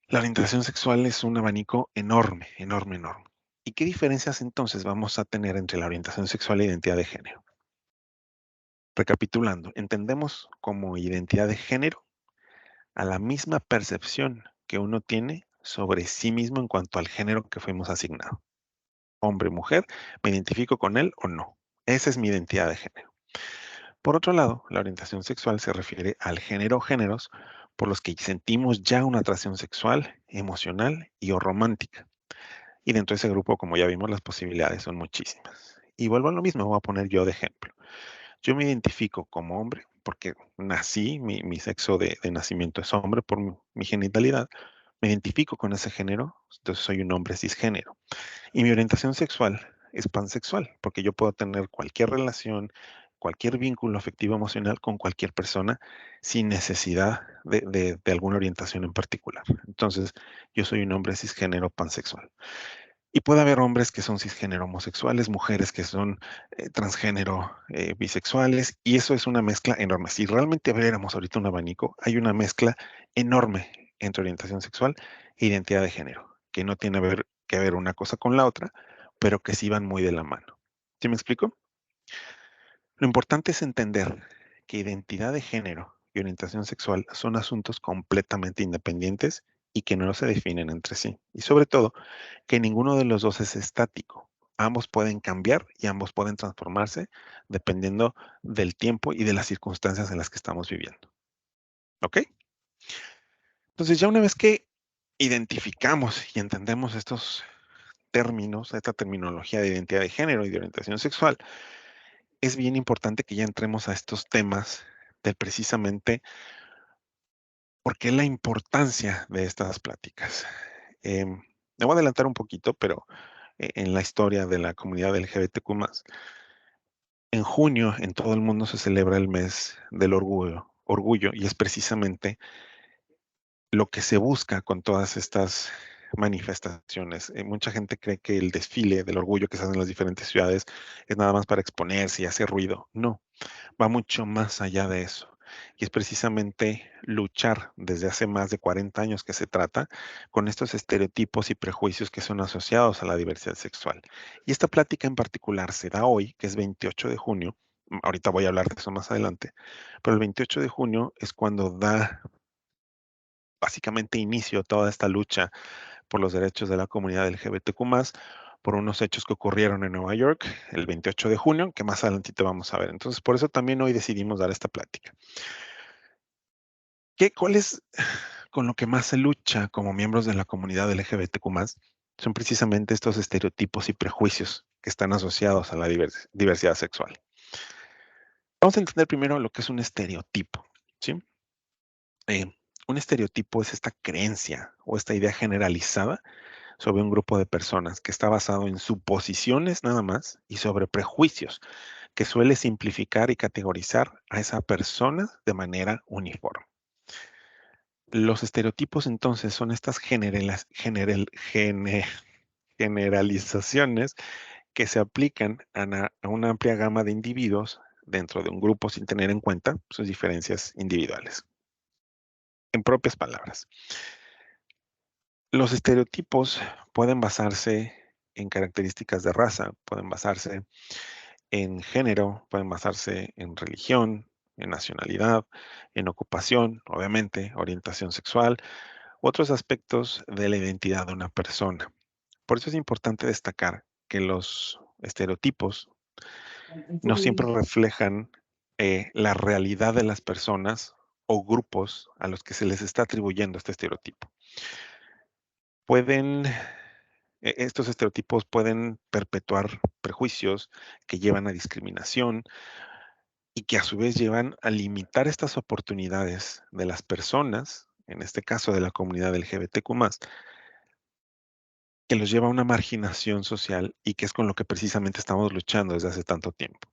la orientación sexual es un abanico enorme, enorme, enorme. ¿Y qué diferencias entonces vamos a tener entre la orientación sexual e identidad de género? Recapitulando, entendemos como identidad de género a la misma percepción que uno tiene sobre sí mismo en cuanto al género que fuimos asignado. Hombre, mujer, ¿me identifico con él o no? Esa es mi identidad de género. Por otro lado, la orientación sexual se refiere al género o géneros por los que sentimos ya una atracción sexual, emocional y o romántica. Y dentro de ese grupo, como ya vimos, las posibilidades son muchísimas. Y vuelvo a lo mismo, voy a poner yo de ejemplo. Yo me identifico como hombre porque nací, mi sexo de nacimiento es hombre por mi genitalidad. Me identifico con ese género, entonces soy un hombre cisgénero. Y mi orientación sexual es pansexual, porque yo puedo tener cualquier relación, cualquier vínculo afectivo emocional con cualquier persona sin necesidad de alguna orientación en particular. Entonces, yo soy un hombre cisgénero pansexual. Y puede haber hombres que son cisgénero homosexuales, mujeres que son transgénero bisexuales, y eso es una mezcla enorme. Si realmente abriéramos ahorita un abanico, hay una mezcla enorme entre orientación sexual e identidad de género, que no tiene que ver una cosa con la otra, pero que sí van muy de la mano. ¿Sí me explico? Lo importante es entender que identidad de género y orientación sexual son asuntos completamente independientes y que no se definen entre sí. Y sobre todo, que ninguno de los dos es estático. Ambos pueden cambiar y ambos pueden transformarse dependiendo del tiempo y de las circunstancias en las que estamos viviendo. ¿Ok? Entonces, ya una vez que identificamos y entendemos estos términos, esta terminología de identidad de género y de orientación sexual, es bien importante que ya entremos a estos temas de precisamente por qué la importancia de estas pláticas. Me voy a adelantar un poquito, pero en la historia de la comunidad LGBTQ+, en junio en todo el mundo se celebra el mes del orgullo, y es precisamente lo que se busca con todas estas manifestaciones. Mucha gente cree que el desfile del orgullo que se hace en las diferentes ciudades es nada más para exponerse y hacer ruido. No, va mucho más allá de eso. Y es precisamente luchar desde hace más de 40 años que se trata con estos estereotipos y prejuicios que son asociados a la diversidad sexual. Y esta plática en particular se da hoy, que es 28 de junio. Ahorita voy a hablar de eso más adelante, pero el 28 de junio es cuando da básicamente inicio a toda esta lucha por los derechos de la comunidad LGBTQ+, por unos hechos que ocurrieron en Nueva York el 28 de junio, que más adelantito vamos a ver. Entonces, por eso también hoy decidimos dar esta plática. ¿Cuál es con lo que más se lucha como miembros de la comunidad LGBTQ+? Son precisamente estos estereotipos y prejuicios que están asociados a la diversidad sexual. Vamos a entender primero lo que es un estereotipo, ¿sí? Un estereotipo es esta creencia o esta idea generalizada sobre un grupo de personas que está basado en suposiciones nada más y sobre prejuicios que suele simplificar y categorizar a esa persona de manera uniforme. Los estereotipos entonces son estas generalizaciones que se aplican a una amplia gama de individuos dentro de un grupo sin tener en cuenta sus diferencias individuales. En propias palabras, los estereotipos pueden basarse en características de raza, pueden basarse en género, pueden basarse en religión, en nacionalidad, en ocupación, obviamente, orientación sexual, otros aspectos de la identidad de una persona. Por eso es importante destacar que los estereotipos no siempre reflejan la realidad de las personas o grupos a los que se les está atribuyendo este estereotipo. Estos estereotipos pueden perpetuar prejuicios que llevan a discriminación y que a su vez llevan a limitar estas oportunidades de las personas, en este caso de la comunidad LGBTQ+, que los lleva a una marginación social y que es con lo que precisamente estamos luchando desde hace tanto tiempo.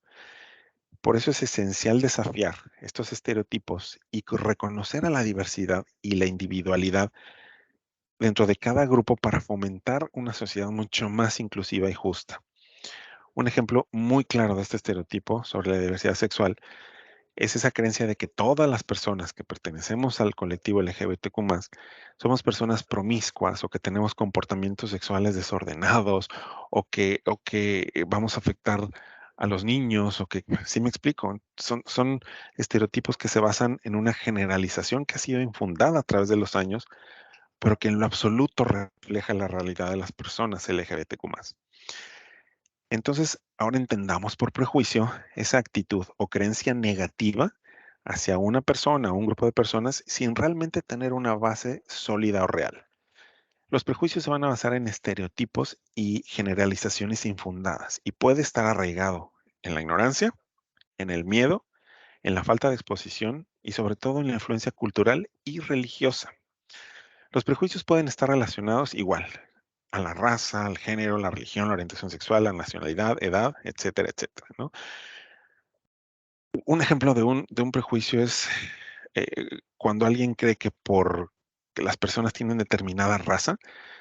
Por eso es esencial desafiar estos estereotipos y reconocer a la diversidad y la individualidad dentro de cada grupo para fomentar una sociedad mucho más inclusiva y justa. Un ejemplo muy claro de este estereotipo sobre la diversidad sexual es esa creencia de que todas las personas que pertenecemos al colectivo LGBTQ+, somos personas promiscuas o que tenemos comportamientos sexuales desordenados o que vamos a afectar a los niños o que, sí me explico, son estereotipos que se basan en una generalización que ha sido infundada a través de los años, pero que en lo absoluto refleja la realidad de las personas LGBTQ+. Entonces, ahora entendamos por prejuicio esa actitud o creencia negativa hacia una persona o un grupo de personas sin realmente tener una base sólida o real. Los prejuicios se van a basar en estereotipos y generalizaciones infundadas y puede estar arraigado en la ignorancia, en el miedo, en la falta de exposición y sobre todo en la influencia cultural y religiosa. Los prejuicios pueden estar relacionados igual a la raza, al género, la religión, la orientación sexual, la nacionalidad, edad, etcétera, etcétera, ¿no? Un ejemplo de un prejuicio es cuando alguien cree que por que las personas tienen determinada raza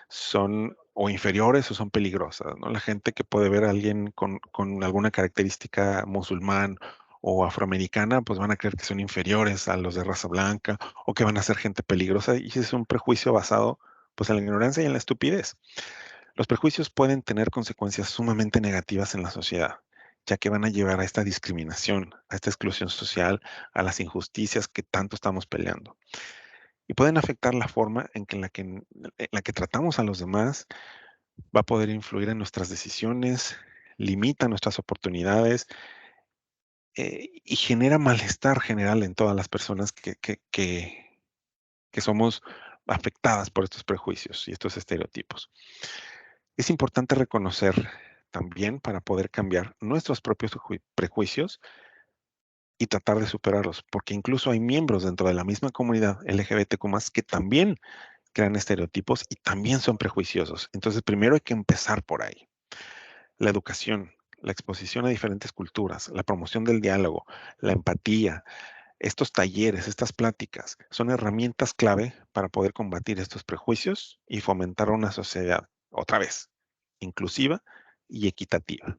son o inferiores o son peligrosas, ¿no? La gente que puede ver a alguien con alguna característica musulmán o afroamericana, pues van a creer que son inferiores a los de raza blanca o que van a ser gente peligrosa y ese es un prejuicio basado pues en la ignorancia y en la estupidez. Los prejuicios pueden tener consecuencias sumamente negativas en la sociedad, ya que van a llevar a esta discriminación, a esta exclusión social, a las injusticias que tanto estamos peleando. Y pueden afectar la forma en la que tratamos a los demás, va a poder influir en nuestras decisiones, limita nuestras oportunidades y genera malestar general en todas las personas que somos afectadas por estos prejuicios y estos estereotipos. Es importante reconocer también para poder cambiar nuestros propios prejuicios y tratar de superarlos, porque incluso hay miembros dentro de la misma comunidad LGBTQ+, que también crean estereotipos y también son prejuiciosos. Entonces, primero hay que empezar por ahí. La educación, la exposición a diferentes culturas, la promoción del diálogo, la empatía, estos talleres, estas pláticas, son herramientas clave para poder combatir estos prejuicios y fomentar una sociedad, otra vez, inclusiva y equitativa.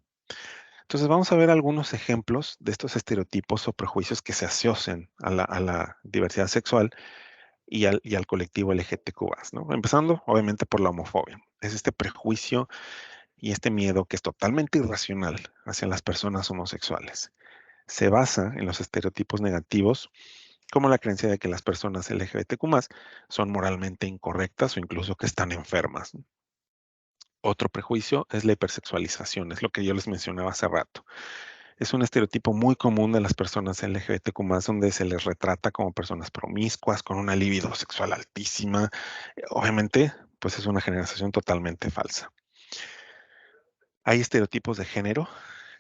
Entonces vamos a ver algunos ejemplos de estos estereotipos o prejuicios que se asocian a la diversidad sexual y al colectivo LGTQ+, ¿no? Empezando, obviamente, por la homofobia. Es este prejuicio y este miedo que es totalmente irracional hacia las personas homosexuales. Se basa en los estereotipos negativos como la creencia de que las personas LGBTQ+ son moralmente incorrectas o incluso que están enfermas. Otro prejuicio es la hipersexualización, es lo que yo les mencionaba hace rato. Es un estereotipo muy común de las personas LGBTQ+, donde se les retrata como personas promiscuas, con una libido sexual altísima. Obviamente, pues es una generalización totalmente falsa. Hay estereotipos de género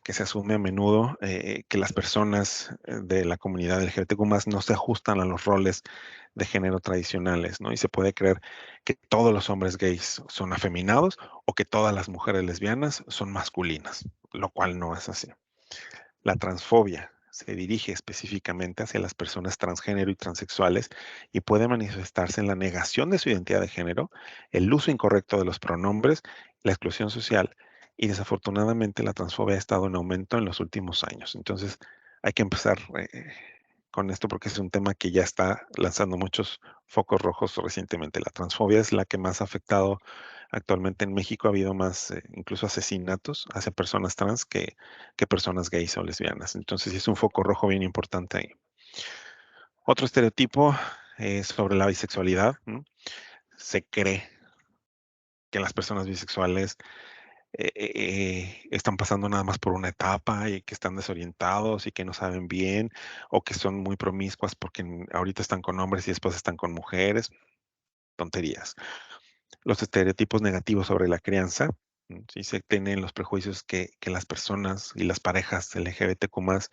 que se asume a menudo que las personas de la comunidad LGBTQ+ no se ajustan a los roles de género tradicionales, ¿no? Y se puede creer que todos los hombres gays son afeminados o que todas las mujeres lesbianas son masculinas, lo cual no es así. La transfobia se dirige específicamente hacia las personas transgénero y transexuales y puede manifestarse en la negación de su identidad de género, el uso incorrecto de los pronombres, la exclusión social y desafortunadamente la transfobia ha estado en aumento en los últimos años. Entonces hay que empezar con esto porque es un tema que ya está lanzando muchos focos rojos recientemente. La transfobia es la que más ha afectado actualmente en México. Ha habido más, incluso asesinatos hacia personas trans que personas gays o lesbianas. Entonces, sí es un foco rojo bien importante ahí. Otro estereotipo es sobre la bisexualidad, ¿no? Se cree que las personas bisexuales están pasando nada más por una etapa y que están desorientados y que no saben bien o que son muy promiscuas porque ahorita están con hombres y después están con mujeres. Tonterías. Los estereotipos negativos sobre la crianza. Sí se tienen los prejuicios que las personas y las parejas LGBTQ+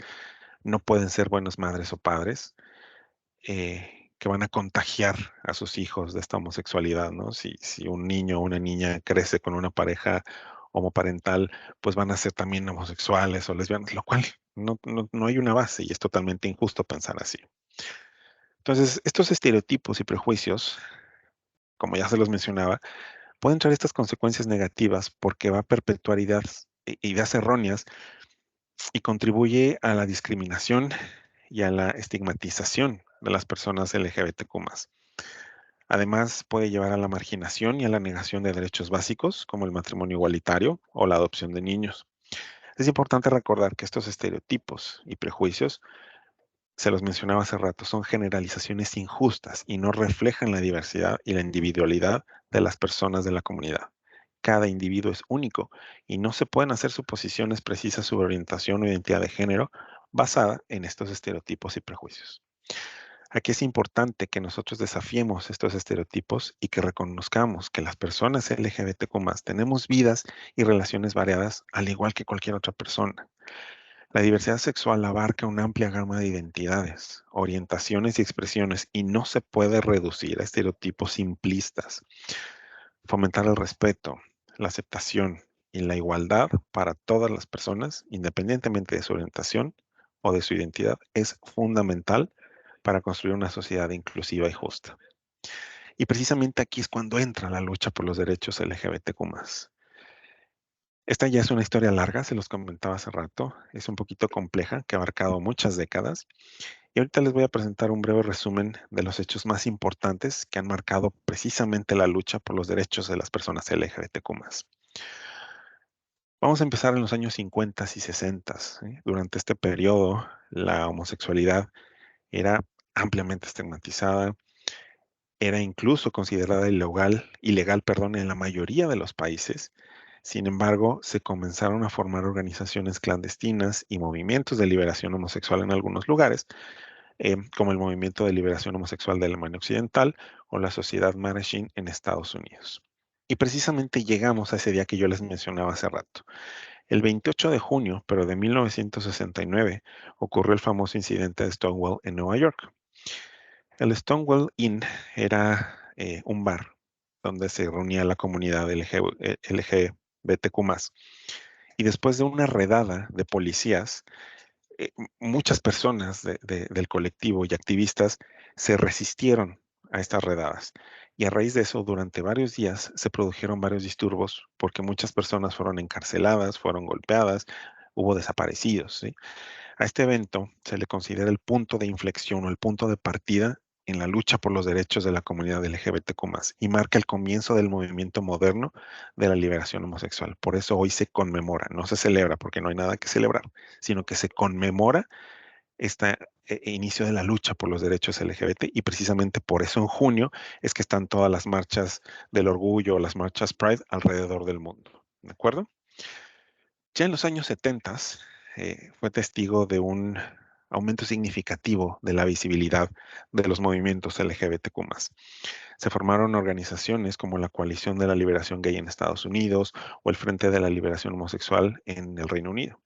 no pueden ser buenos madres o padres, que van a contagiar a sus hijos de esta homosexualidad, ¿no? Si un niño o una niña crece con una pareja homoparental, pues van a ser también homosexuales o lesbianas, lo cual no hay una base y es totalmente injusto pensar así. Entonces, estos estereotipos y prejuicios, como ya se los mencionaba, pueden traer estas consecuencias negativas porque va a perpetuar ideas erróneas y contribuye a la discriminación y a la estigmatización de las personas LGBTQ+. Además, puede llevar a la marginación y a la negación de derechos básicos, como el matrimonio igualitario o la adopción de niños. Es importante recordar que estos estereotipos y prejuicios, se los mencionaba hace rato, son generalizaciones injustas y no reflejan la diversidad y la individualidad de las personas de la comunidad. Cada individuo es único y no se pueden hacer suposiciones precisas sobre orientación o identidad de género basada en estos estereotipos y prejuicios. Aquí es importante que nosotros desafiemos estos estereotipos y que reconozcamos que las personas LGBTQ+ tenemos vidas y relaciones variadas al igual que cualquier otra persona. La diversidad sexual abarca una amplia gama de identidades, orientaciones y expresiones y no se puede reducir a estereotipos simplistas. Fomentar el respeto, la aceptación y la igualdad para todas las personas, independientemente de su orientación o de su identidad, es fundamental para construir una sociedad inclusiva y justa. Y precisamente aquí es cuando entra la lucha por los derechos LGBTQ+. Esta ya es una historia larga, se los comentaba hace rato, es un poquito compleja, que ha abarcado muchas décadas. Y ahorita les voy a presentar un breve resumen de los hechos más importantes que han marcado precisamente la lucha por los derechos de las personas LGBTQ+. Vamos a empezar en los años 50 y 60. ¿Sí? Durante este periodo, la homosexualidad era ampliamente estigmatizada, era incluso considerada ilegal, en la mayoría de los países. Sin embargo, se comenzaron a formar organizaciones clandestinas y movimientos de liberación homosexual en algunos lugares, como el Movimiento de Liberación Homosexual de Alemania Occidental o la Sociedad Mareshin en Estados Unidos. Y precisamente llegamos a ese día que yo les mencionaba hace rato. El 28 de junio, pero de 1969, ocurrió el famoso incidente de Stonewall en Nueva York. El Stonewall Inn era un bar donde se reunía la comunidad LGBTQ+. Y después de una redada de policías, muchas personas del colectivo y activistas se resistieron a estas redadas. Y a raíz de eso, durante varios días se produjeron varios disturbios porque muchas personas fueron encarceladas, fueron golpeadas, hubo desaparecidos, ¿sí? A este evento se le considera el punto de inflexión o el punto de partida en la lucha por los derechos de la comunidad LGBTQ+, y marca el comienzo del movimiento moderno de la liberación homosexual. Por eso hoy se conmemora, no se celebra porque no hay nada que celebrar, sino que se conmemora este inicio de la lucha por los derechos LGBT, y precisamente por eso en junio es que están todas las marchas del orgullo, las marchas Pride alrededor del mundo. ¿De acuerdo? Ya en los años 70 fue testigo de un aumento significativo de la visibilidad de los movimientos LGBTQ+. Se formaron organizaciones como la Coalición de la Liberación Gay en Estados Unidos o el Frente de la Liberación Homosexual en el Reino Unido.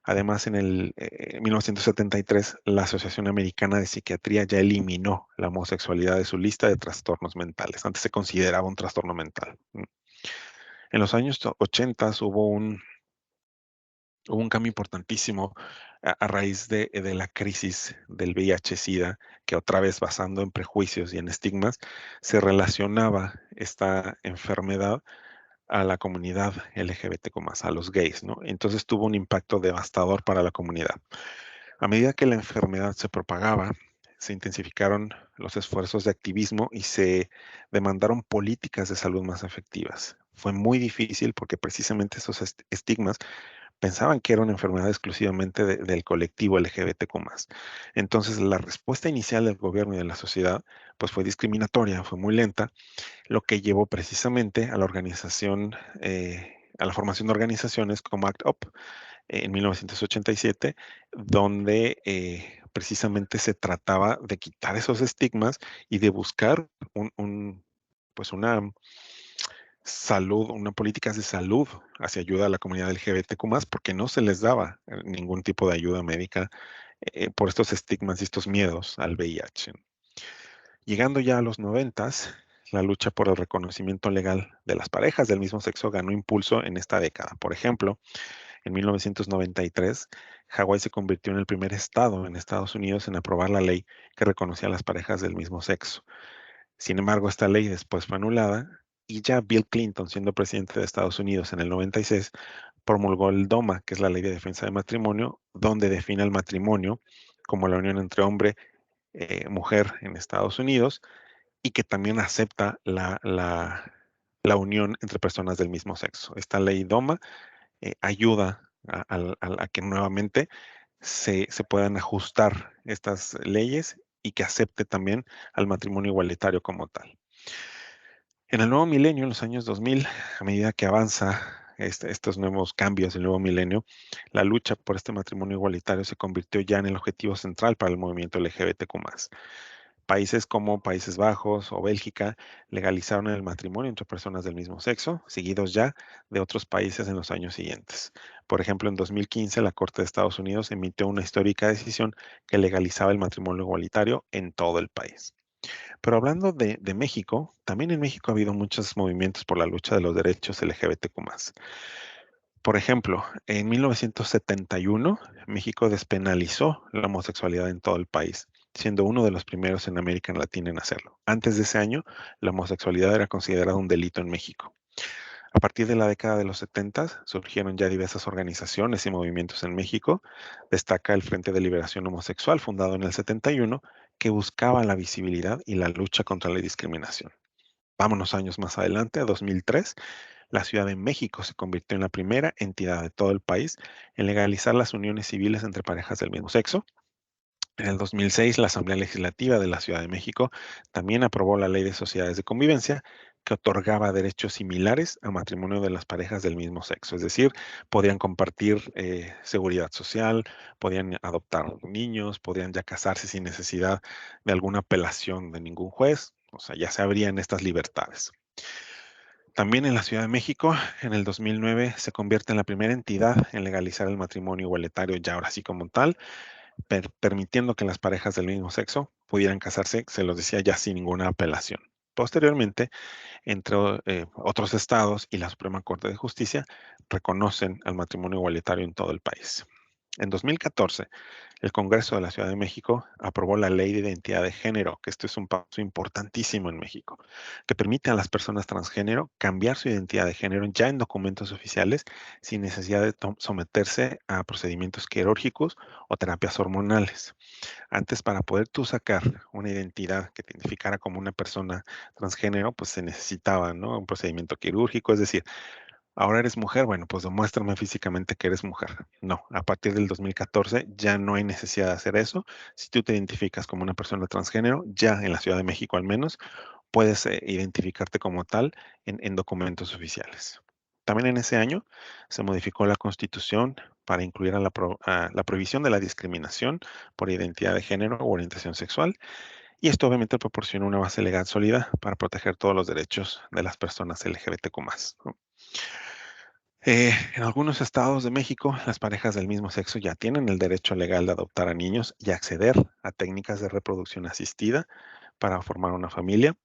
Además, en el 1973, la Asociación Americana de Psiquiatría ya eliminó la homosexualidad de su lista de trastornos mentales. Antes se consideraba un trastorno mental. En los años 80 hubo un cambio importantísimo a raíz de la crisis del VIH-Sida, que otra vez basando en prejuicios y en estigmas, se relacionaba esta enfermedad a la comunidad LGBTQ+, a los gays, ¿no? Entonces tuvo un impacto devastador para la comunidad. A medida que la enfermedad se propagaba, se intensificaron los esfuerzos de activismo y se demandaron políticas de salud más efectivas. Fue muy difícil porque precisamente esos estigmas pensaban que era una enfermedad exclusivamente del colectivo LGBTQ+. Entonces, la respuesta inicial del gobierno y de la sociedad, pues fue discriminatoria, fue muy lenta, lo que llevó precisamente a la organización, a la formación de organizaciones como ACT UP en 1987, donde precisamente se trataba de quitar esos estigmas y de buscar pues una salud, una políticas de salud hacia ayuda a la comunidad LGBTQ+, porque no se les daba ningún tipo de ayuda médica por estos estigmas y estos miedos al VIH. Llegando ya a los 90, la lucha por el reconocimiento legal de las parejas del mismo sexo ganó impulso en esta década. Por ejemplo, en 1993, Hawái se convirtió en el primer estado en Estados Unidos en aprobar la ley que reconocía a las parejas del mismo sexo. Sin embargo, esta ley después fue anulada y ya Bill Clinton, siendo presidente de Estados Unidos en el 96, promulgó el DOMA, que es la Ley de Defensa de Matrimonio, donde define el matrimonio como la unión entre hombre y mujer en Estados Unidos, y que también acepta la unión entre personas del mismo sexo. Esta ley DOMA ayuda a que nuevamente se puedan ajustar estas leyes y que acepte también al matrimonio igualitario como tal. En el nuevo milenio, en los años 2000, a medida que avanza estos nuevos cambios del nuevo milenio, la lucha por este matrimonio igualitario se convirtió ya en el objetivo central para el movimiento LGBTQ+. Países como Países Bajos o Bélgica legalizaron el matrimonio entre personas del mismo sexo, seguidos ya de otros países en los años siguientes. Por ejemplo, en 2015 la Corte de Estados Unidos emitió una histórica decisión que legalizaba el matrimonio igualitario en todo el país. Pero hablando de México, también en México ha habido muchos movimientos por la lucha de los derechos LGBTQ+. Por ejemplo, en 1971, México despenalizó la homosexualidad en todo el país, siendo uno de los primeros en América Latina en hacerlo. Antes de ese año, la homosexualidad era considerada un delito en México. A partir de la década de los 70 surgieron ya diversas organizaciones y movimientos en México. Destaca el Frente de Liberación Homosexual, fundado en el 71, que buscaba la visibilidad y la lucha contra la discriminación. Vámonos años más adelante, a 2003, la Ciudad de México se convirtió en la primera entidad de todo el país en legalizar las uniones civiles entre parejas del mismo sexo. En el 2006, la Asamblea Legislativa de la Ciudad de México también aprobó la Ley de Sociedades de Convivencia que otorgaba derechos similares a matrimonio de las parejas del mismo sexo. Es decir, podían compartir seguridad social, podían adoptar niños, podían ya casarse sin necesidad de alguna apelación de ningún juez. O sea, ya se abrían estas libertades. También en la Ciudad de México, en el 2009, se convierte en la primera entidad en legalizar el matrimonio igualitario, ya ahora sí como tal, permitiendo que las parejas del mismo sexo pudieran casarse, se los decía, ya sin ninguna apelación. Posteriormente, entre otros estados y la Suprema Corte de Justicia, reconocen al matrimonio igualitario en todo el país. En 2014, el Congreso de la Ciudad de México aprobó la Ley de Identidad de Género, que esto es un paso importantísimo en México, que permite a las personas transgénero cambiar su identidad de género ya en documentos oficiales sin necesidad de someterse a procedimientos quirúrgicos o terapias hormonales. Antes, para poder tú sacar una identidad que te identificara como una persona transgénero, pues se necesitaba, ¿no? Un procedimiento quirúrgico, es decir, ahora eres mujer, bueno, pues demuéstrame físicamente que eres mujer. No, a partir del 2014 ya no hay necesidad de hacer eso. Si tú te identificas como una persona transgénero, ya en la Ciudad de México al menos, puedes identificarte como tal en documentos oficiales. También en ese año se modificó la Constitución para incluir a la prohibición de la discriminación por identidad de género o orientación sexual, y esto obviamente proporciona una base legal sólida para proteger todos los derechos de las personas LGBTQ+, ¿no? En algunos estados de México, las parejas del mismo sexo ya tienen el derecho legal de adoptar a niños y acceder a técnicas de reproducción asistida para formar una familia.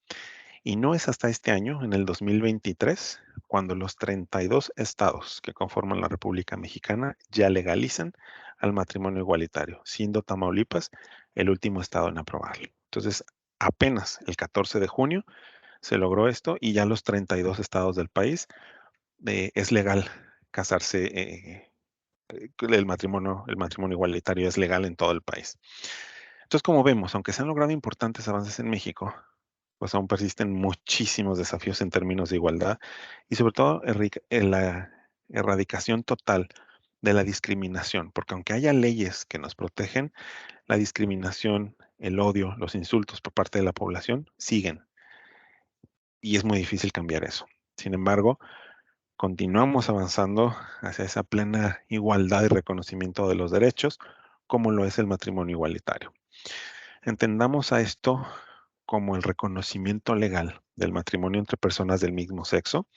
Y no es hasta este año, en el 2023, cuando los 32 estados que conforman la República Mexicana ya legalizan al matrimonio igualitario, siendo Tamaulipas el último estado en aprobarlo. Entonces, apenas el 14 de junio se logró esto y ya los 32 estados del país es legal casarse, el matrimonio igualitario es legal en todo el país. Entonces, como vemos, aunque se han logrado importantes avances en México, pues aún persisten muchísimos desafíos en términos de igualdad y sobre todo en la erradicación total de la discriminación, porque aunque haya leyes que nos protegen, la discriminación, el odio, los insultos por parte de la población siguen y es muy difícil cambiar eso. Sin embargo, continuamos avanzando hacia esa plena igualdad y reconocimiento de los derechos, como lo es el matrimonio igualitario. Entendamos a esto como el reconocimiento legal del matrimonio entre personas del mismo sexo,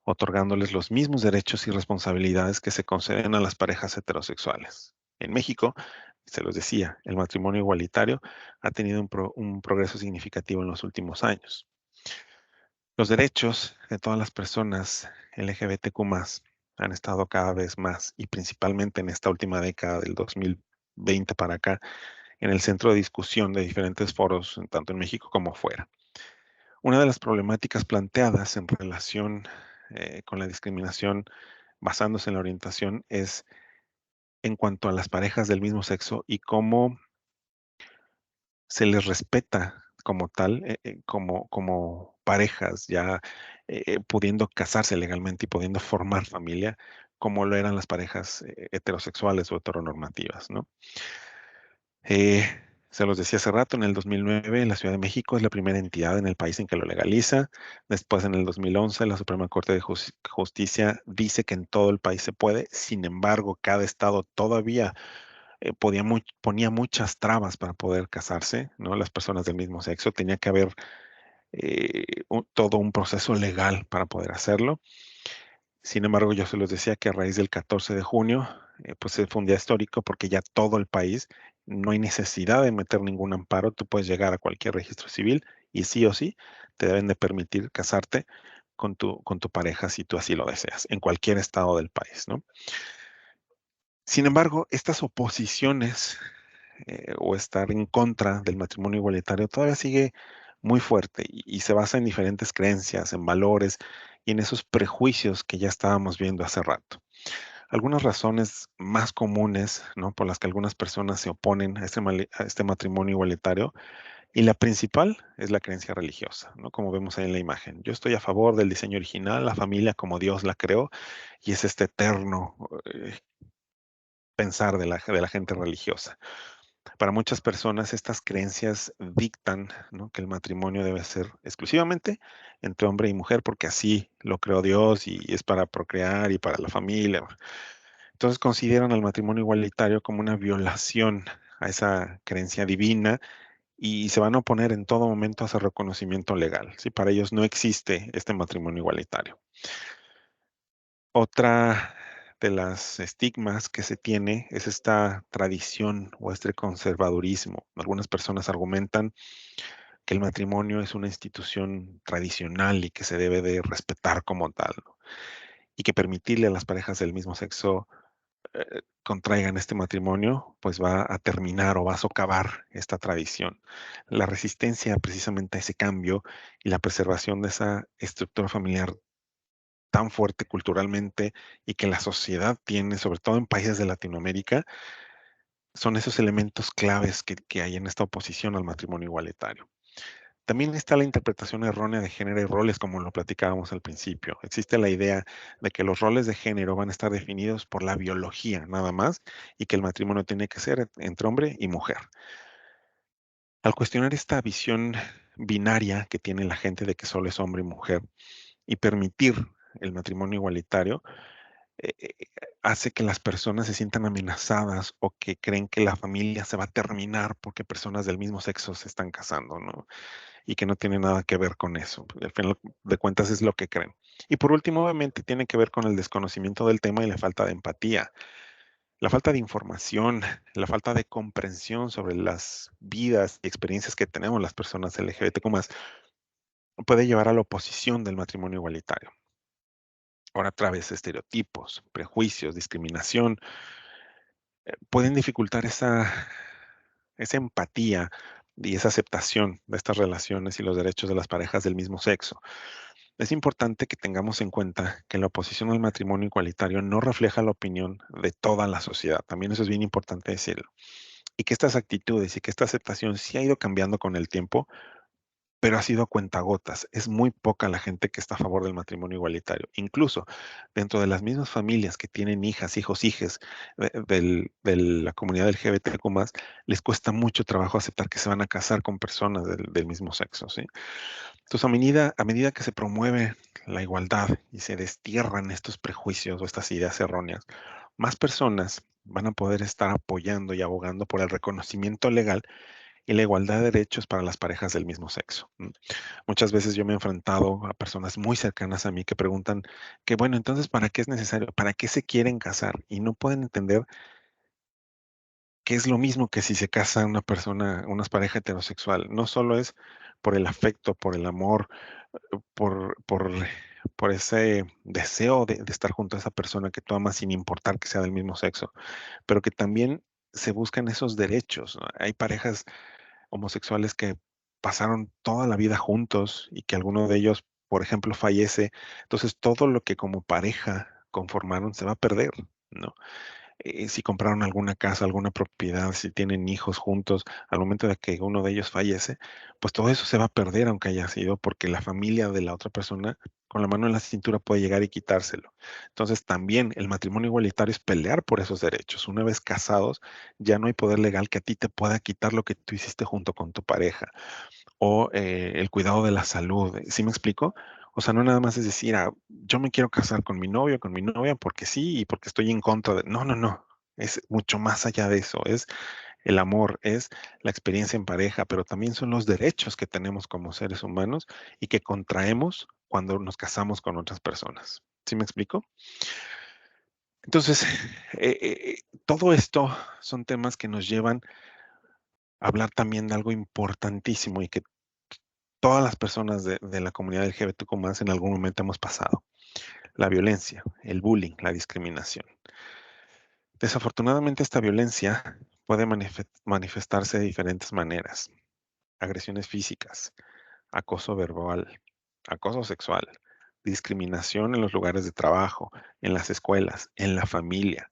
otorgándoles los mismos derechos y responsabilidades que se conceden a las parejas heterosexuales. En México, se los decía, el matrimonio igualitario ha tenido un progreso significativo en los últimos años. Los derechos de todas las personas LGBTQ+ han estado cada vez más, y principalmente en esta última década del 2020 para acá, en el centro de discusión de diferentes foros, tanto en México como fuera. Una de las problemáticas planteadas en relación con la discriminación basándose en la orientación es en cuanto a las parejas del mismo sexo y cómo se les respeta como tal, como parejas, ya pudiendo casarse legalmente y pudiendo formar familia, como lo eran las parejas heterosexuales o heteronormativas, ¿no? Eh, Se los decía hace rato, en el 2009 la Ciudad de México es la primera entidad en el país en que lo legaliza. Después, en el 2011, la Suprema Corte de Justicia dice que en todo el país se puede. Sin embargo, cada estado todavía ponía muchas trabas para poder casarse, ¿no? Las personas del mismo sexo. Tenía que haber todo un proceso legal para poder hacerlo. Sin embargo, yo se los decía que a raíz del 14 de junio, pues fue un día histórico porque ya todo el país, no hay necesidad de meter ningún amparo, tú puedes llegar a cualquier registro civil y sí o sí te deben de permitir casarte con tu pareja si tú así lo deseas, en cualquier estado del país, ¿no? Sin embargo, estas oposiciones o estar en contra del matrimonio igualitario todavía sigue muy fuerte y se basa en diferentes creencias, en valores y en esos prejuicios que ya estábamos viendo hace rato. Algunas razones más comunes, ¿no? Por las que algunas personas se oponen a a este matrimonio igualitario, y la principal es la creencia religiosa, ¿no? Como vemos ahí en la imagen. Yo estoy a favor del diseño original, la familia como Dios la creó, y es este eterno pensar de la gente religiosa. Para muchas personas, estas creencias dictan, ¿no? Que el matrimonio debe ser exclusivamente entre hombre y mujer, porque así lo creó Dios y es para procrear y para la familia. Entonces consideran al matrimonio igualitario como una violación a esa creencia divina y se van a oponer en todo momento a ese reconocimiento legal. ¿Sí? Para ellos no existe este matrimonio igualitario. Otra de las estigmas que se tiene es esta tradición o este conservadurismo. Algunas personas argumentan que el matrimonio es una institución tradicional y que se debe de respetar como tal, ¿no? Y que permitirle a las parejas del mismo sexo contraigan este matrimonio, pues va a terminar o va a socavar esta tradición. La resistencia precisamente a ese cambio y la preservación de esa estructura familiar tan fuerte culturalmente y que la sociedad tiene, sobre todo en países de Latinoamérica, son esos elementos claves que hay en esta oposición al matrimonio igualitario. También está la interpretación errónea de género y roles, como lo platicábamos al principio. Existe la idea de que los roles de género van a estar definidos por la biología, nada más, y que el matrimonio tiene que ser entre hombre y mujer. Al cuestionar esta visión binaria que tiene la gente de que solo es hombre y mujer y permitir el matrimonio igualitario, eh, eh, hace que las personas se sientan amenazadas o que creen que la familia se va a terminar porque personas del mismo sexo se están casando, ¿no? Y que no tiene nada que ver con eso. Al final de cuentas es lo que creen. Y por último, obviamente, tiene que ver con el desconocimiento del tema y la falta de empatía, la falta de información, la falta de comprensión sobre las vidas y experiencias que tenemos las personas LGBTQ+, puede llevar a la oposición del matrimonio igualitario. Ahora, a través de estereotipos, prejuicios, discriminación, pueden dificultar esa empatía y esa aceptación de estas relaciones y los derechos de las parejas del mismo sexo. Es importante que tengamos en cuenta que la oposición al matrimonio igualitario no refleja la opinión de toda la sociedad. También eso es bien importante decirlo. Y que estas actitudes y que esta aceptación sí ha ido cambiando con el tiempo, pero ha sido a cuentagotas. Es muy poca la gente que está a favor del matrimonio igualitario. Incluso dentro de las mismas familias que tienen hijas, hijos, hijes de la comunidad LGBTQ+, les cuesta mucho trabajo aceptar que se van a casar con personas del mismo sexo, ¿sí? Entonces, a medida que se promueve la igualdad y se destierran estos prejuicios o estas ideas erróneas, más personas van a poder estar apoyando y abogando por el reconocimiento legal y la igualdad de derechos para las parejas del mismo sexo. Muchas veces yo me he enfrentado a personas muy cercanas a mí que preguntan que, bueno, entonces, ¿para qué es necesario? ¿Para qué se quieren casar? Y no pueden entender que es lo mismo que si se casa una persona, una pareja heterosexual. No solo es por el afecto, por el amor, por, por, por ese deseo de estar junto a esa persona que tú amas sin importar que sea del mismo sexo, pero que también se buscan esos derechos, ¿no? Hay parejas homosexuales que pasaron toda la vida juntos y que alguno de ellos, por ejemplo, fallece. Entonces, todo lo que como pareja conformaron se va a perder, ¿no? Si compraron alguna casa, alguna propiedad, si tienen hijos juntos, al momento de que uno de ellos fallece, pues todo eso se va a perder aunque haya sido porque la familia de la otra persona con la mano en la cintura puede llegar y quitárselo. Entonces también el matrimonio igualitario es pelear por esos derechos. Una vez casados, ya no hay poder legal que a ti te pueda quitar lo que tú hiciste junto con tu pareja o el cuidado de la salud. ¿Sí me explico? O sea, no nada más es decir, yo me quiero casar con mi novio, con mi novia, porque sí y porque estoy en contra de... No, no, no. es mucho más allá de eso, es el amor, es la experiencia en pareja, pero también son los derechos que tenemos como seres humanos y que contraemos cuando nos casamos con otras personas. ¿Sí me explico? Entonces, todo esto son temas que nos llevan a hablar también de algo importantísimo y que todas las personas de la comunidad LGBTQ+ en algún momento hemos pasado: la violencia, el bullying, la discriminación. Desafortunadamente, esta violencia puede manifestarse de diferentes maneras: agresiones físicas, acoso verbal, acoso sexual, discriminación en los lugares de trabajo, en las escuelas, en la familia,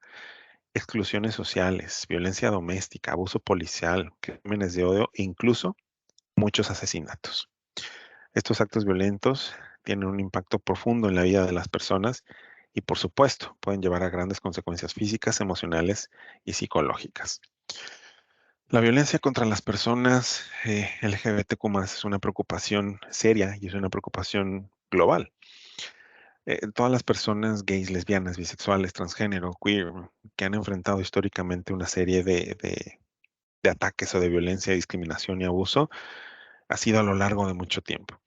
exclusiones sociales, violencia doméstica, abuso policial, crímenes de odio e incluso muchos asesinatos. Estos actos violentos tienen un impacto profundo en la vida de las personas y, por supuesto, pueden llevar a grandes consecuencias físicas, emocionales y psicológicas. La violencia contra las personas LGBTQ+ es una preocupación seria y es una preocupación global. Todas las personas gays, lesbianas, bisexuales, transgénero, queer, que han enfrentado históricamente una serie de ataques o de violencia, discriminación y abuso, ha sido a lo largo de mucho tiempo.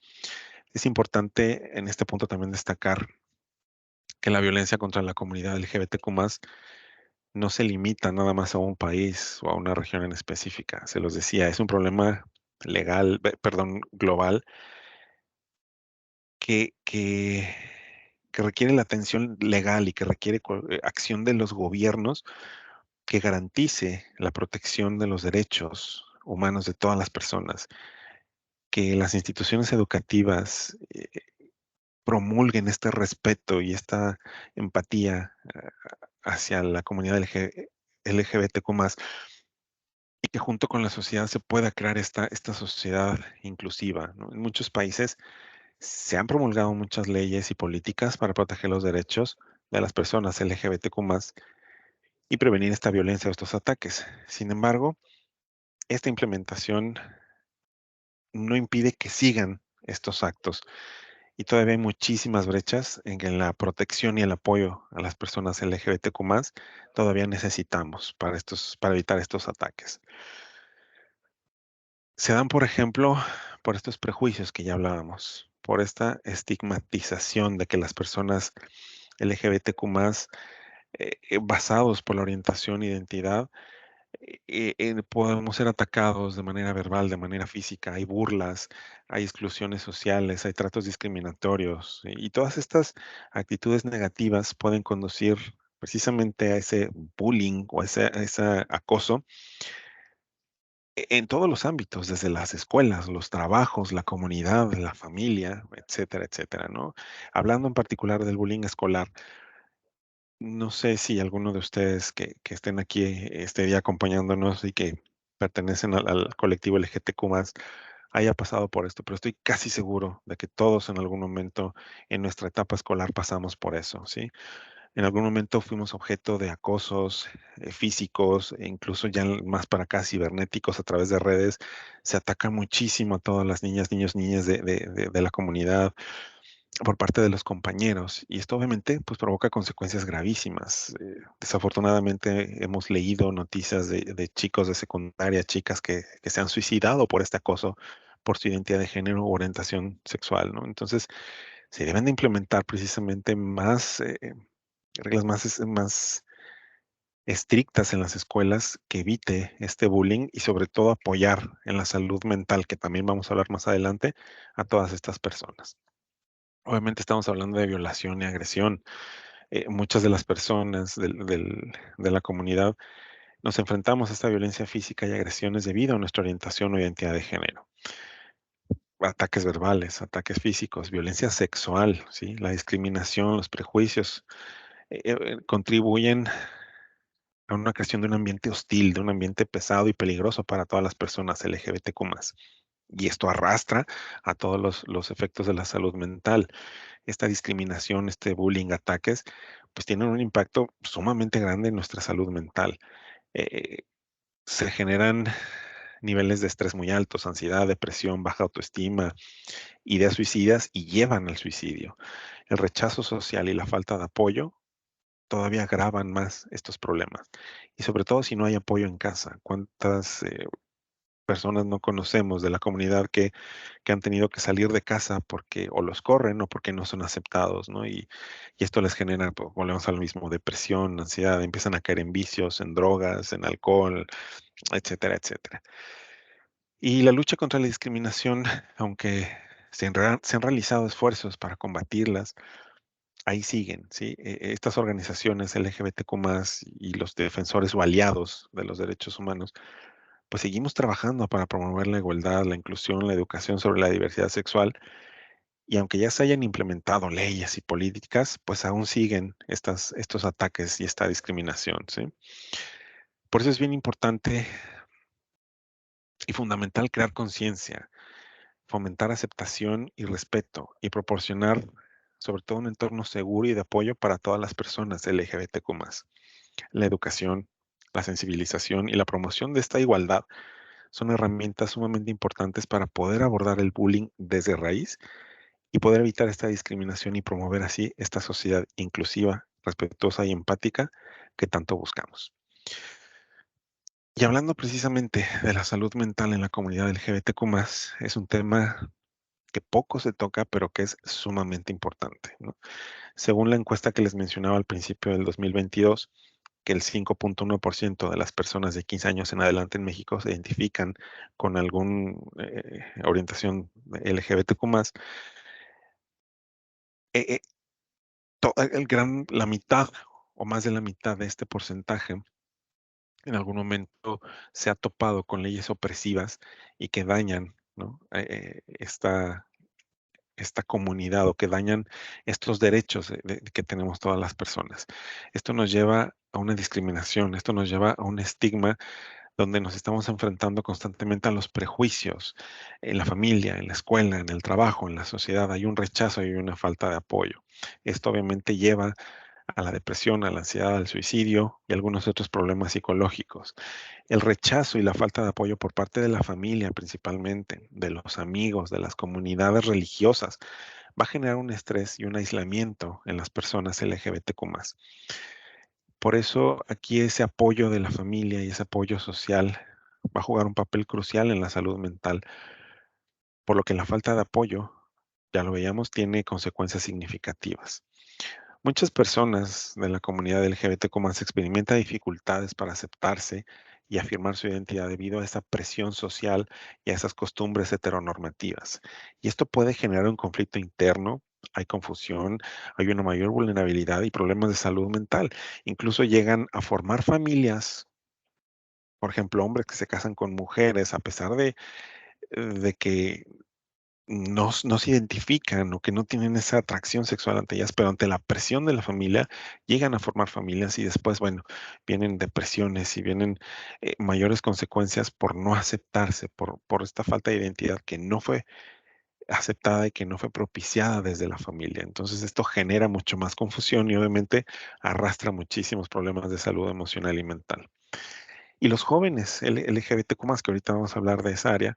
Es importante en este punto también destacar que la violencia contra la comunidad LGBTQ+ no se limita nada más a un país o a una región en específica. Se los decía, es un problema perdón, global que, que, que requiere la atención legal y que requiere acción de los gobiernos que garantice la protección de los derechos humanos de todas las personas, que las instituciones educativas promulguen este respeto y esta empatía hacia la comunidad LGBTQ+, y que junto con la sociedad se pueda crear esta sociedad inclusiva, ¿no? En muchos países se han promulgado muchas leyes y políticas para proteger los derechos de las personas LGBTQ+ y prevenir esta violencia o estos ataques. Sin embargo, esta implementación no impide que sigan estos actos y todavía hay muchísimas brechas en que la protección y el apoyo a las personas LGBTQ+ todavía necesitamos para evitar estos ataques. Se dan, por ejemplo, por estos prejuicios que ya hablábamos, por esta estigmatización de que las personas LGBTQ+, basados por la orientación e identidad, podemos ser atacados de manera verbal, de manera física, hay burlas, hay exclusiones sociales, hay tratos discriminatorios, y todas estas actitudes negativas pueden conducir precisamente a ese bullying o a ese acoso en todos los ámbitos, desde las escuelas, los trabajos, la comunidad, la familia, etcétera, etcétera, ¿no? Hablando en particular del bullying escolar, no sé si alguno de ustedes que estén aquí este día acompañándonos y que pertenecen al colectivo LGTQ+, haya pasado por esto, pero estoy casi seguro de que todos en algún momento en nuestra etapa escolar pasamos por eso, ¿sí? En algún momento fuimos objeto de acosos físicos e incluso ya más para acá cibernéticos a través de redes. Se ataca muchísimo a todas las niñas, niños, niñas de la comunidad por parte de los compañeros. Y esto obviamente pues provoca consecuencias gravísimas. Desafortunadamente hemos leído noticias de chicos de secundaria, chicas que se han suicidado por este acoso, por su identidad de género o orientación sexual, ¿no? Entonces, se deben de implementar precisamente más reglas más estrictas en las escuelas que evite este bullying y sobre todo apoyar en la salud mental, que también vamos a hablar más adelante, a todas estas personas. Obviamente estamos hablando de violación y agresión. Muchas de las personas de la comunidad nos enfrentamos a esta violencia física y agresiones debido a nuestra orientación o identidad de género. Ataques verbales, ataques físicos, violencia sexual, ¿sí? La discriminación, los prejuicios contribuyen a una creación de un ambiente hostil, de un ambiente pesado y peligroso para todas las personas LGBTQ+. Y esto arrastra a todos los efectos de la salud mental. Esta discriminación, este bullying, ataques, pues tienen un impacto sumamente grande en nuestra salud mental. Eh, Se generan niveles de estrés muy altos, ansiedad, depresión, baja autoestima, ideas suicidas y llevan al suicidio. El rechazo social y la falta de apoyo todavía agravan más estos problemas. Y sobre todo si no hay apoyo en casa. ¿Cuántas personas no conocemos de la comunidad que han tenido que salir de casa porque o los corren o porque no son aceptados, ¿no? Y esto les genera, pues, volvemos al mismo, depresión, ansiedad, empiezan a caer en vicios, en drogas, en alcohol, etcétera, etcétera. Y la lucha contra la discriminación, aunque se han realizado esfuerzos para combatirlas, ahí siguen, ¿sí? Estas organizaciones LGBTQ+, y los defensores o aliados de los derechos humanos, pues seguimos trabajando para promover la igualdad, la inclusión, la educación sobre la diversidad sexual, y aunque ya se hayan implementado leyes y políticas, pues aún siguen estos ataques y esta discriminación, ¿sí? Por eso es bien importante y fundamental crear conciencia, fomentar aceptación y respeto y proporcionar sobre todo un entorno seguro y de apoyo para todas las personas LGBTQ+. La educación, la sensibilización y la promoción de esta igualdad son herramientas sumamente importantes para poder abordar el bullying desde raíz y poder evitar esta discriminación y promover así esta sociedad inclusiva, respetuosa y empática que tanto buscamos. Y hablando precisamente de la salud mental en la comunidad LGBTQ+, es un tema que poco se toca, pero que es sumamente importante, ¿no? Según la encuesta que les mencionaba al principio del 2022, que el 5.1% de las personas de 15 años en adelante en México se identifican con alguna orientación LGBTQ+, eh, eh, la mitad o más de la mitad de este porcentaje en algún momento se ha topado con leyes opresivas y que dañan, ¿no? Esta comunidad o que dañan estos derechos que tenemos todas las personas. Esto nos lleva a una discriminación, esto nos lleva a un estigma donde nos estamos enfrentando constantemente a los prejuicios en la familia, en la escuela, en el trabajo, en la sociedad. Hay un rechazo y una falta de apoyo. Esto obviamente lleva a la depresión, a la ansiedad, al suicidio y algunos otros problemas psicológicos. El rechazo y la falta de apoyo por parte de la familia principalmente, de los amigos, de las comunidades religiosas, va a generar un estrés y un aislamiento en las personas LGBTQ+. Por eso aquí ese apoyo de la familia y ese apoyo social va a jugar un papel crucial en la salud mental, por lo que la falta de apoyo, ya lo veíamos, tiene consecuencias significativas. Muchas personas de la comunidad LGBTQ+ experimentan dificultades para aceptarse y afirmar su identidad debido a esa presión social y a esas costumbres heteronormativas. Y esto puede generar un conflicto interno, hay confusión, hay una mayor vulnerabilidad y problemas de salud mental. Incluso llegan a formar familias, por ejemplo, hombres que se casan con mujeres a pesar de que no se identifican o que no tienen esa atracción sexual ante ellas, pero ante la presión de la familia llegan a formar familias y después, bueno, vienen depresiones y vienen mayores consecuencias por no aceptarse, por esta falta de identidad que no fue aceptada y que no fue propiciada desde la familia. Entonces esto genera mucho más confusión y obviamente arrastra muchísimos problemas de salud emocional y mental. Y los jóvenes LGBTQ+, que ahorita vamos a hablar de esa área,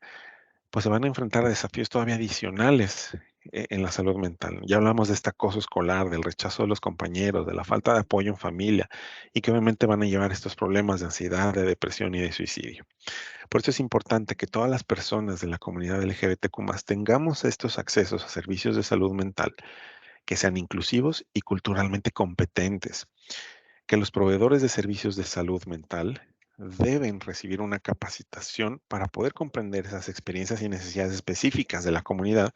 pues se van a enfrentar a desafíos todavía adicionales en la salud mental. Ya hablamos de este acoso escolar, del rechazo de los compañeros, de la falta de apoyo en familia y que obviamente van a llevar estos problemas de ansiedad, de depresión y de suicidio. Por eso es importante que todas las personas de la comunidad LGBTQ+ tengamos estos accesos a servicios de salud mental que sean inclusivos y culturalmente competentes, que los proveedores de servicios de salud mental deben recibir una capacitación para poder comprender esas experiencias y necesidades específicas de la comunidad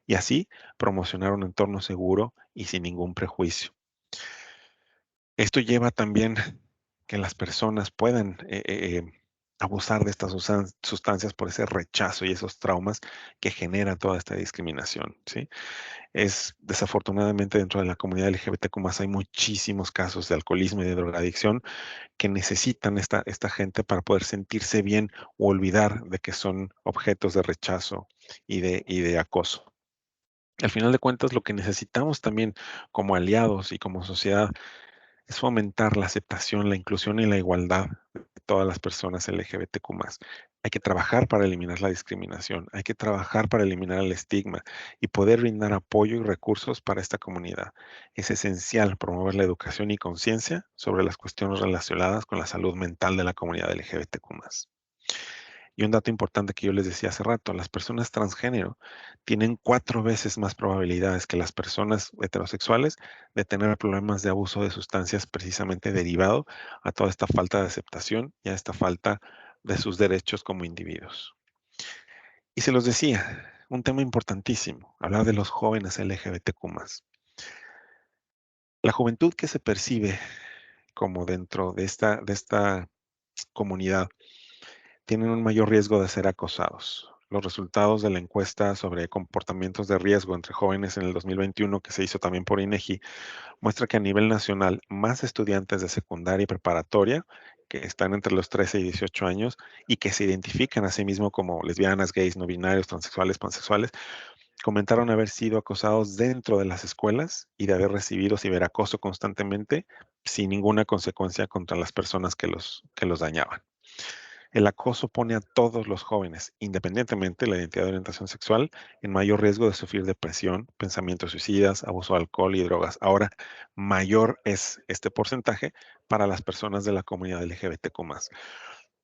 y así promocionar un entorno seguro y sin ningún prejuicio. Esto lleva también que las personas puedan abusar de estas sustancias por ese rechazo y esos traumas que genera toda esta discriminación, ¿sí? Desafortunadamente dentro de la comunidad LGBTQ+ hay muchísimos casos de alcoholismo y de drogadicción que necesitan esta gente para poder sentirse bien o olvidar de que son objetos de rechazo y de acoso. Al final de cuentas, lo que necesitamos también como aliados y como sociedad es fomentar la aceptación, la inclusión y la igualdad todas las personas LGBTQ+. Hay que trabajar para eliminar la discriminación, hay que trabajar para eliminar el estigma y poder brindar apoyo y recursos para esta comunidad. Es esencial promover la educación y conciencia sobre las cuestiones relacionadas con la salud mental de la comunidad LGBTQ+. Y un dato importante que yo les decía hace rato, las personas transgénero tienen 4 veces más probabilidades que las personas heterosexuales de tener problemas de abuso de sustancias precisamente derivado a toda esta falta de aceptación y a esta falta de sus derechos como individuos. Y se los decía, un tema importantísimo, hablar de los jóvenes LGBTQ+. La juventud que se percibe como dentro de esta comunidad tienen un mayor riesgo de ser acosados. Los resultados de la encuesta sobre comportamientos de riesgo entre jóvenes en el 2021, que se hizo también por INEGI, muestra que a nivel nacional, más estudiantes de secundaria y preparatoria que están entre los 13 y 18 años y que se identifican a sí mismos como lesbianas, gays, no binarios, transexuales, pansexuales, comentaron haber sido acosados dentro de las escuelas y de haber recibido ciberacoso constantemente sin ninguna consecuencia contra las personas que los dañaban. El acoso pone a todos los jóvenes, independientemente de la identidad de orientación sexual, en mayor riesgo de sufrir depresión, pensamientos suicidas, abuso de alcohol y drogas. Ahora, mayor es este porcentaje para las personas de la comunidad LGBTQ+.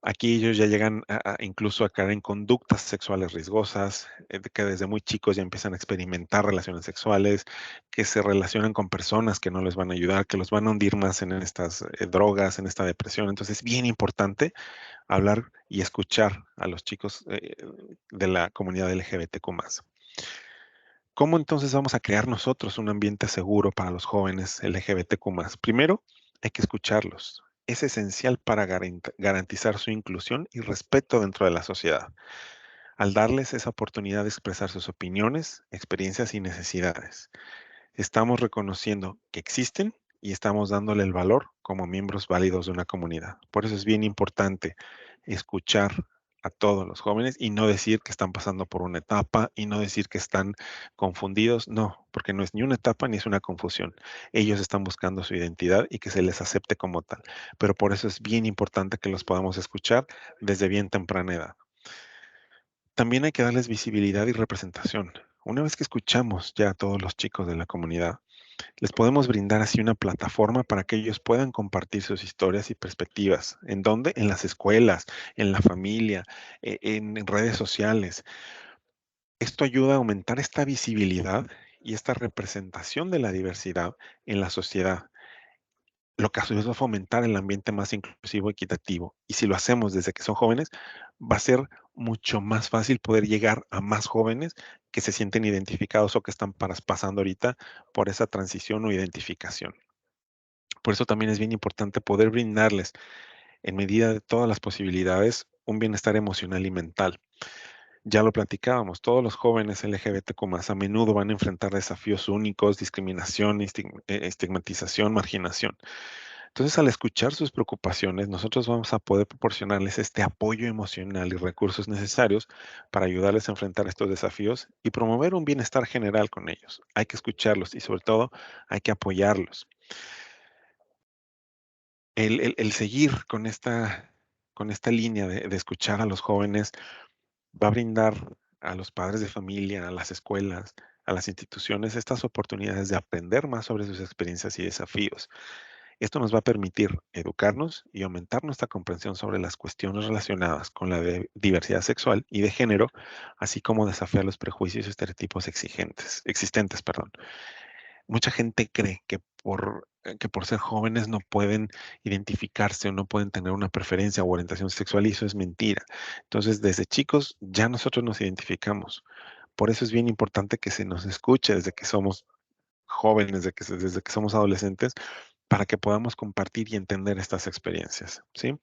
Aquí ellos ya llegan incluso a caer en conductas sexuales riesgosas, que desde muy chicos ya empiezan a experimentar relaciones sexuales, que se relacionan con personas que no les van a ayudar, que los van a hundir más en estas drogas, en esta depresión. Entonces es bien importante hablar y escuchar a los chicos de la comunidad LGBTQ+. ¿Cómo entonces vamos a crear nosotros un ambiente seguro para los jóvenes LGBTQ+? Primero, hay que escucharlos. Es esencial para garantizar su inclusión y respeto dentro de la sociedad, al darles esa oportunidad de expresar sus opiniones, experiencias y necesidades. Estamos reconociendo que existen y estamos dándole el valor como miembros válidos de una comunidad. Por eso es bien importante escuchar a todos los jóvenes y no decir que están pasando por una etapa y no decir que están confundidos. No, porque no es ni una etapa ni es una confusión. Ellos están buscando su identidad y que se les acepte como tal. Pero por eso es bien importante que los podamos escuchar desde bien temprana edad. También hay que darles visibilidad y representación. Una vez que escuchamos ya a todos los chicos de la comunidad, les podemos brindar así una plataforma para que ellos puedan compartir sus historias y perspectivas. ¿En dónde? En las escuelas, en la familia, en redes sociales. Esto ayuda a aumentar esta visibilidad y esta representación de la diversidad en la sociedad, lo que a su vez va a fomentar el ambiente más inclusivo y equitativo. Y si lo hacemos desde que son jóvenes, va a ser mucho más fácil poder llegar a más jóvenes que se sienten identificados o que están pasando ahorita por esa transición o identificación. Por eso también es bien importante poder brindarles, en medida de todas las posibilidades, un bienestar emocional y mental. Ya lo platicábamos, todos los jóvenes LGBTQ+ a menudo van a enfrentar desafíos únicos, discriminación, estigmatización, marginación. Entonces, al escuchar sus preocupaciones, nosotros vamos a poder proporcionarles este apoyo emocional y recursos necesarios para ayudarles a enfrentar estos desafíos y promover un bienestar general con ellos. Hay que escucharlos y sobre todo hay que apoyarlos. El seguir con esta línea de escuchar a los jóvenes va a brindar a los padres de familia, a las escuelas, a las instituciones, estas oportunidades de aprender más sobre sus experiencias y desafíos. Esto nos va a permitir educarnos y aumentar nuestra comprensión sobre las cuestiones relacionadas con la diversidad sexual y de género, así como desafiar los prejuicios y estereotipos existentes. Mucha gente cree que por ser jóvenes no pueden identificarse o no pueden tener una preferencia o orientación sexual y eso es mentira. Entonces, desde chicos ya nosotros nos identificamos. Por eso es bien importante que se nos escuche desde que somos jóvenes, desde que somos adolescentes, para que podamos compartir y entender estas experiencias, ¿sí?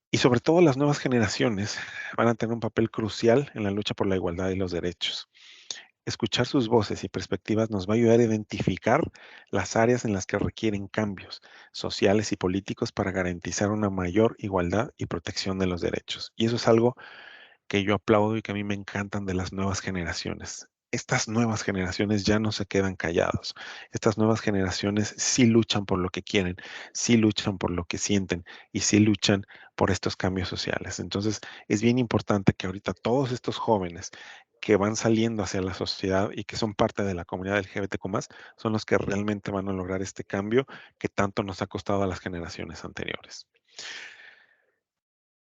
Y sobre todo las nuevas generaciones van a tener un papel crucial en la lucha por la igualdad y los derechos. Escuchar sus voces y perspectivas nos va a ayudar a identificar las áreas en las que requieren cambios sociales y políticos para garantizar una mayor igualdad y protección de los derechos. Y eso es algo que yo aplaudo y que a mí me encantan de las nuevas generaciones. estas nuevas generaciones ya no se quedan callados. Estas nuevas generaciones sí luchan por lo que quieren, sí luchan por lo que sienten y sí luchan por estos cambios sociales. Entonces, es bien importante que ahorita todos estos jóvenes que van saliendo hacia la sociedad y que son parte de la comunidad LGBTQ+, son los que realmente van a lograr este cambio que tanto nos ha costado a las generaciones anteriores.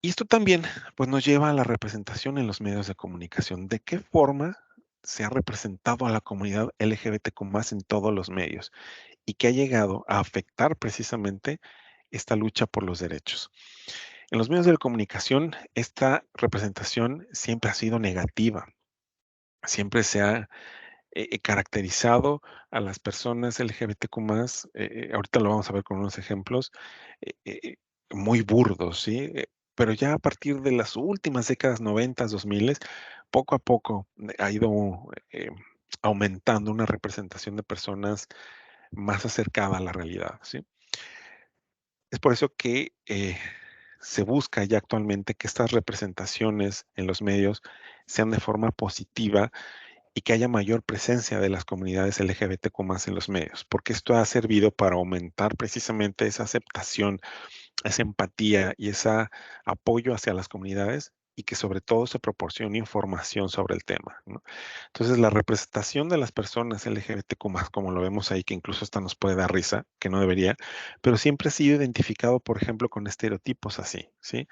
Y esto también, pues, nos lleva a la representación en los medios de comunicación. ¿De qué forma se ha representado a la comunidad LGBTQ+ en todos los medios? Y que ha llegado a afectar precisamente esta lucha por los derechos. En los medios de comunicación, esta representación siempre ha sido negativa. Siempre se ha caracterizado a las personas LGBTQ+, ahorita lo vamos a ver con unos ejemplos, eh, eh, muy burdos, ¿sí? Pero ya a partir de las últimas décadas 90, 2000, poco a poco ha ido eh, aumentando una representación de personas más acercada a la realidad, ¿sí? Es por eso que se busca ya actualmente que estas representaciones en los medios sean de forma positiva y que haya mayor presencia de las comunidades LGBTQ+ en los medios, porque esto ha servido para aumentar precisamente esa aceptación, esa empatía y ese apoyo hacia las comunidades y que sobre todo se proporcione información sobre el tema, ¿no? Entonces, la representación de las personas LGBTQ+, como lo vemos ahí, que incluso hasta nos puede dar risa, que no debería, pero siempre ha sido identificado, por ejemplo, con estereotipos así, ¿sí?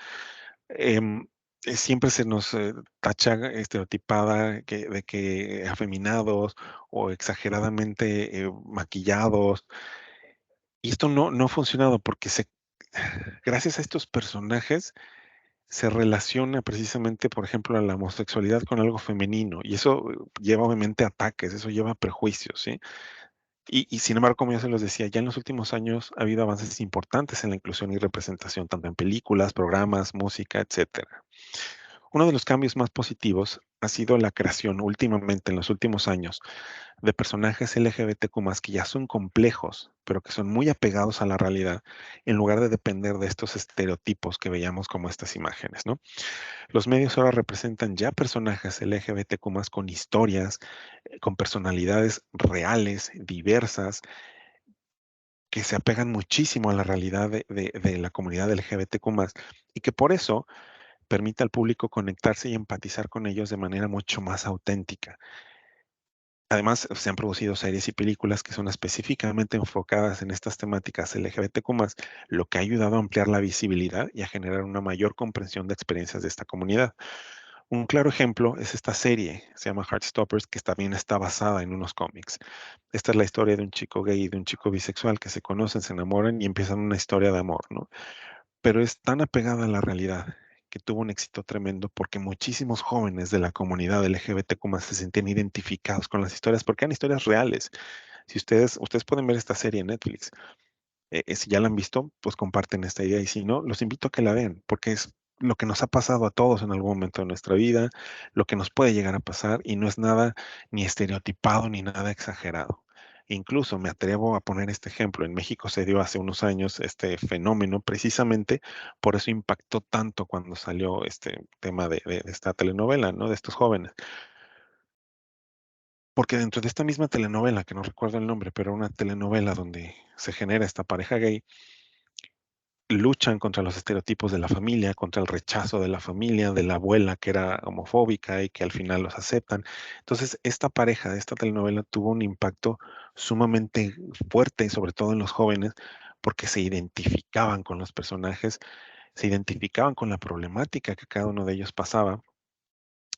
Em, siempre se nos, tacha estereotipada de que afeminados o exageradamente, maquillados, y esto no ha funcionado porque gracias a estos personajes se relaciona precisamente, por ejemplo, a la homosexualidad con algo femenino, y eso lleva obviamente a ataques, eso lleva a prejuicios, ¿sí? Y sin embargo, como ya se los decía, ya en los últimos años ha habido avances importantes en la inclusión y representación, tanto en películas, programas, música, etcétera. Uno de los cambios más positivos ha sido la creación últimamente, en los últimos años, de personajes LGBTQ+, que ya son complejos, pero que son muy apegados a la realidad, en lugar de depender de estos estereotipos que veíamos como estas imágenes, ¿no? Los medios ahora representan ya personajes LGBTQ+ con historias, con personalidades reales, diversas, que se apegan muchísimo a la realidad de la comunidad LGBTQ+, y que por eso permite al público conectarse y empatizar con ellos de manera mucho más auténtica. Además, se han producido series y películas que son específicamente enfocadas en estas temáticas LGBTQ+, lo que ha ayudado a ampliar la visibilidad y a generar una mayor comprensión de experiencias de esta comunidad. Un claro ejemplo es esta serie, se llama Heartstoppers, que también está basada en unos cómics. Esta es la historia de un chico gay y de un chico bisexual que se conocen, se enamoran y empiezan una historia de amor, ¿no? Pero es tan apegada a la realidad que tuvo un éxito tremendo porque muchísimos jóvenes de la comunidad LGBTQ+ se sentían identificados con las historias porque eran historias reales. Si ustedes pueden ver esta serie en Netflix, si ya la han visto, pues comparten esta idea y si no, los invito a que la vean porque es lo que nos ha pasado a todos en algún momento de nuestra vida, lo que nos puede llegar a pasar y no es nada ni estereotipado ni nada exagerado. Incluso me atrevo a poner este ejemplo. En México se dio hace unos años este fenómeno, precisamente por eso impactó tanto cuando salió este tema de esta telenovela, ¿no? De estos jóvenes. Porque dentro de esta misma telenovela, que no recuerdo el nombre, pero una telenovela donde se genera esta pareja gay, luchan contra los estereotipos de la familia, contra el rechazo de la familia, de la abuela que era homofóbica y que al final los aceptan. Entonces, esta pareja de esta telenovela tuvo un impacto sumamente fuerte, sobre todo en los jóvenes, porque se identificaban con los personajes, se identificaban con la problemática que cada uno de ellos pasaba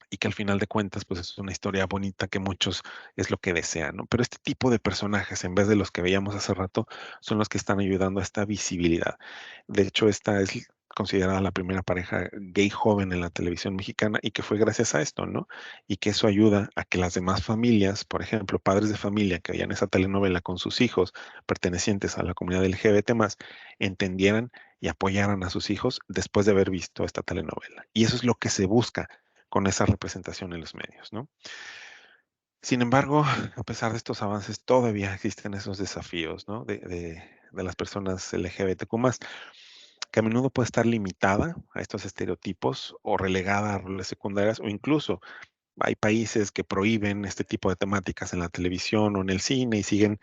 y que al final de cuentas, pues es una historia bonita que muchos es lo que desean, ¿no? Pero este tipo de personajes, en vez de los que veíamos hace rato, son los que están ayudando a esta visibilidad. De hecho, esta es considerada la primera pareja gay joven en la televisión mexicana y que fue gracias a esto, ¿no? Y que eso ayuda a que las demás familias, por ejemplo, padres de familia que veían esa telenovela con sus hijos pertenecientes a la comunidad LGBT+, entendieran y apoyaran a sus hijos después de haber visto esta telenovela. Y eso es lo que se busca con esa representación en los medios, ¿no? Sin embargo, a pesar de estos avances, todavía existen esos desafíos, ¿no? De las personas LGBTQ+, que a menudo puede estar limitada a estos estereotipos o relegada a roles secundarias o incluso hay países que prohíben este tipo de temáticas en la televisión o en el cine y siguen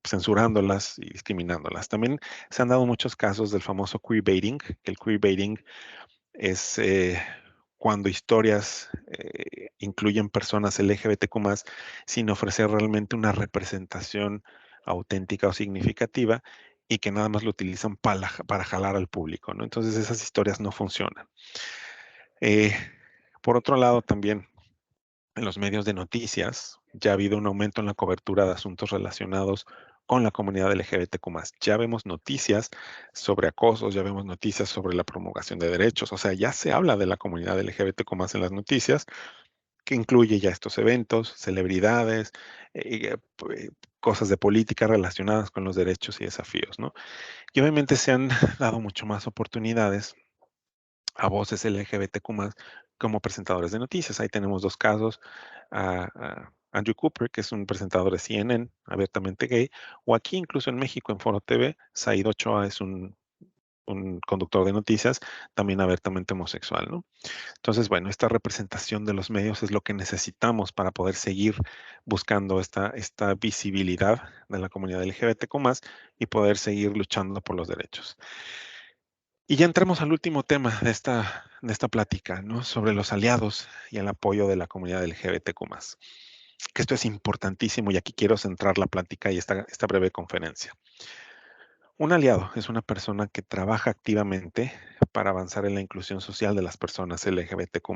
censurándolas y discriminándolas. También se han dado muchos casos del famoso queerbaiting, que el queerbaiting es cuando historias incluyen personas LGBTQ+, sin ofrecer realmente una representación auténtica o significativa y que nada más lo utilizan para jalar al público, ¿no? Entonces esas historias no funcionan. Eh, por otro lado, también en los medios de noticias ya ha habido un aumento en la cobertura de asuntos relacionados con la comunidad LGBTQ+. Ya vemos noticias sobre acosos, ya vemos noticias sobre la promulgación de derechos, o sea, ya se habla de la comunidad LGBTQ+ en las noticias, que incluye ya estos eventos, celebridades, cosas de política relacionadas con los derechos y desafíos, ¿no? Y obviamente se han dado mucho más oportunidades a voces LGBTQ+, como presentadores de noticias. Ahí tenemos dos casos, a Andrew Cooper, que es un presentador de CNN, abiertamente gay, o aquí incluso en México, en Foro TV, Said Ochoa es un conductor de noticias, también abiertamente homosexual, ¿no? Entonces, bueno, esta representación de los medios es lo que necesitamos para poder seguir buscando esta visibilidad de la comunidad LGBTQ+, y poder seguir luchando por los derechos. Y ya entramos al último tema de esta plática, ¿no? Sobre los aliados y el apoyo de la comunidad LGBTQ+, que esto es importantísimo y aquí quiero centrar la plática y esta breve conferencia. Un aliado es una persona que trabaja activamente para avanzar en la inclusión social de las personas LGBTQ+.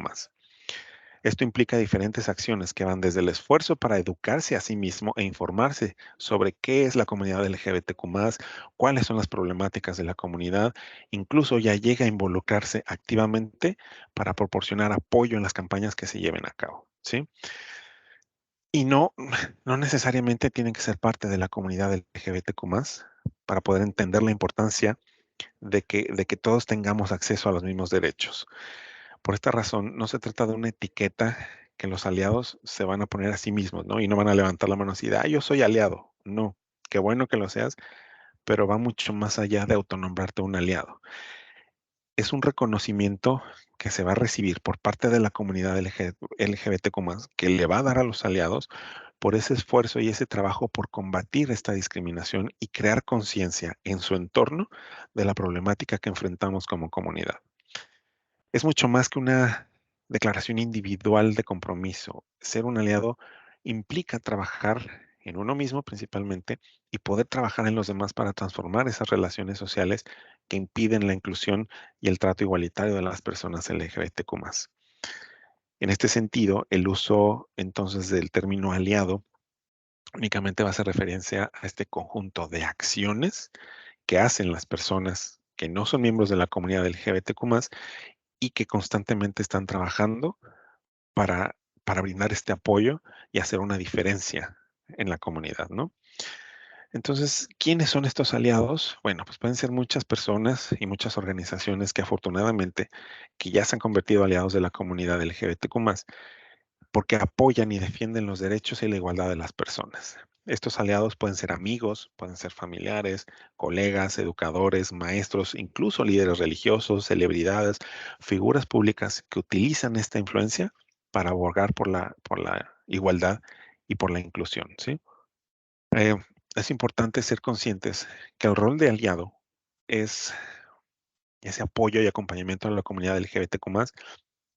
Esto implica diferentes acciones que van desde el esfuerzo para educarse a sí mismo e informarse sobre qué es la comunidad LGBTQ+, cuáles son las problemáticas de la comunidad, incluso ya llega a involucrarse activamente para proporcionar apoyo en las campañas que se lleven a cabo, ¿sí? Y no, no necesariamente tienen que ser parte de la comunidad LGBTQ+, para poder entender la importancia de que todos tengamos acceso a los mismos derechos. Por esta razón, no se trata de una etiqueta que los aliados se van a poner a sí mismos, ¿no? Y no van a levantar la mano así de, ah, yo soy aliado. No, qué bueno que lo seas, pero va mucho más allá de autonombrarte un aliado. Es un reconocimiento que se va a recibir por parte de la comunidad LGBTQ+, que le va a dar a los aliados por ese esfuerzo y ese trabajo por combatir esta discriminación y crear conciencia en su entorno de la problemática que enfrentamos como comunidad. Es mucho más que una declaración individual de compromiso. Ser un aliado implica trabajar en uno mismo principalmente y poder trabajar en los demás para transformar esas relaciones sociales que impiden la inclusión y el trato igualitario de las personas LGBTQ+. En este sentido, el uso entonces del término aliado únicamente va a hacer referencia a este conjunto de acciones que hacen las personas que no son miembros de la comunidad LGBTQ+, y que constantemente están trabajando para, para brindar este apoyo y hacer una diferencia en la comunidad, ¿no? Entonces, ¿quiénes son estos aliados? Bueno, pues pueden ser muchas personas y muchas organizaciones que afortunadamente que ya se han convertido aliados de la comunidad LGBTQ+, porque apoyan y defienden los derechos y la igualdad de las personas. Estos aliados pueden ser amigos, pueden ser familiares, colegas, educadores, maestros, incluso líderes religiosos, celebridades, figuras públicas que utilizan esta influencia para abogar por la igualdad y por la inclusión, ¿sí? Eh, es importante ser conscientes que el rol de aliado es ese apoyo y acompañamiento a la comunidad LGBTQ+,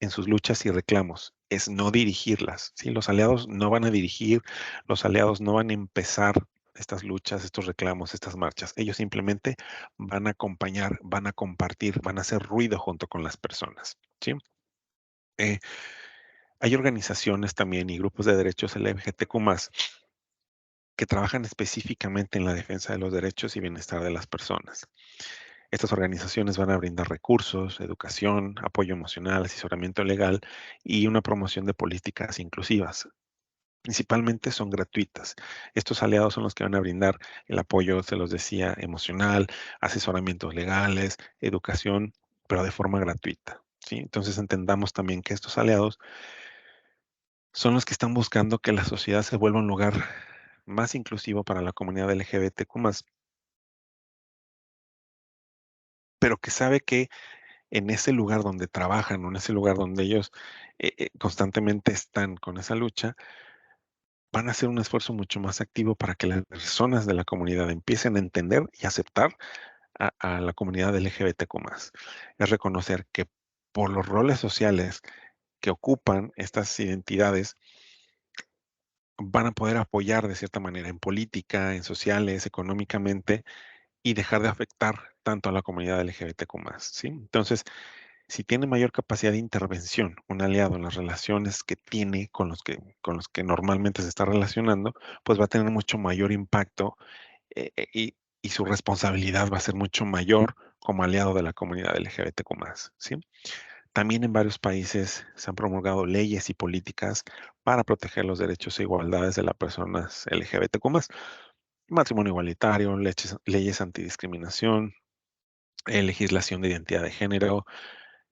en sus luchas y reclamos, es no dirigirlas, ¿sí? Los aliados no van a dirigir, los aliados no van a empezar estas luchas, estos reclamos, estas marchas. Ellos simplemente van a acompañar, van a compartir, van a hacer ruido junto con las personas, ¿sí? Eh, hay organizaciones también y grupos de derechos LGBTQ+, que trabajan específicamente en la defensa de los derechos y bienestar de las personas. Estas organizaciones van a brindar recursos, educación, apoyo emocional, asesoramiento legal y una promoción de políticas inclusivas. Principalmente son gratuitas. Estos aliados son los que van a brindar el apoyo, se los decía, emocional, asesoramientos legales, educación, pero de forma gratuita, ¿sí? Entonces entendamos también que estos aliados son los que están buscando que la sociedad se vuelva un lugar más inclusivo para la comunidad LGBTQ+, pero que sabe que en ese lugar donde trabajan o en ese lugar donde ellos constantemente están con esa lucha, van a hacer un esfuerzo mucho más activo para que las personas de la comunidad empiecen a entender y aceptar a la comunidad LGBTQ+. Es reconocer que por los roles sociales que ocupan estas identidades, van a poder apoyar de cierta manera en política, en sociales, económicamente, y dejar de afectar tanto a la comunidad LGBTQ+, ¿sí? Entonces, si tiene mayor capacidad de intervención un aliado en las relaciones que tiene con los que normalmente se está relacionando, pues va a tener mucho mayor impacto, y su responsabilidad va a ser mucho mayor como aliado de la comunidad LGBTQ+, ¿sí? También en varios países se han promulgado leyes y políticas para proteger los derechos e igualdades de las personas LGBTQ+. Matrimonio igualitario, leyes antidiscriminación, legislación de identidad de género,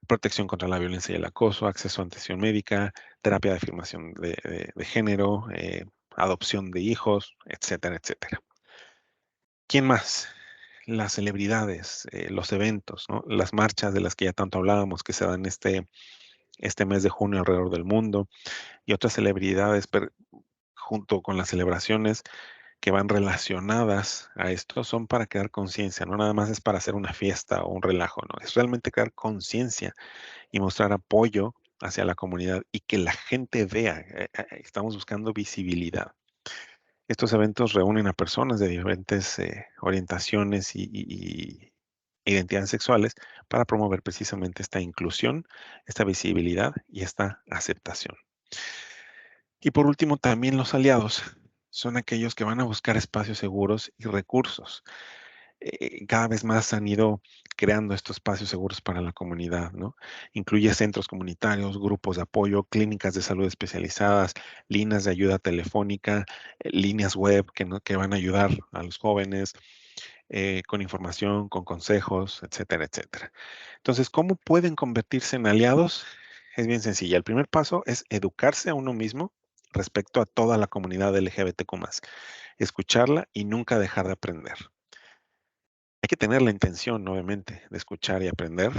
protección contra la violencia y el acoso, acceso a atención médica, terapia de afirmación de género, adopción de hijos, etcétera, etcétera. ¿Quién más? Las celebridades, los eventos, ¿no? Las marchas de las que ya tanto hablábamos, que se dan este mes de junio alrededor del mundo, y otras celebridades junto con las celebraciones que van relacionadas a esto, son para crear conciencia, no nada más es para hacer una fiesta o un relajo, no, es realmente crear conciencia y mostrar apoyo hacia la comunidad y que la gente vea, estamos buscando visibilidad. Estos eventos reúnen a personas de diferentes orientaciones y identidades sexuales para promover precisamente esta inclusión, esta visibilidad y esta aceptación. Y por último, también los aliados son aquellos que van a buscar espacios seguros y recursos. Cada vez más han ido creando estos espacios seguros para la comunidad, ¿no? Incluye centros comunitarios, grupos de apoyo, clínicas de salud especializadas, líneas de ayuda telefónica, líneas web que van a ayudar a los jóvenes con información, con consejos, etcétera, etcétera. Entonces, ¿cómo pueden convertirse en aliados? Es bien sencilla. El primer paso es educarse a uno mismo respecto a toda la comunidad LGBTQ+, escucharla y nunca dejar de aprender. Hay que tener la intención, obviamente, de escuchar y aprender.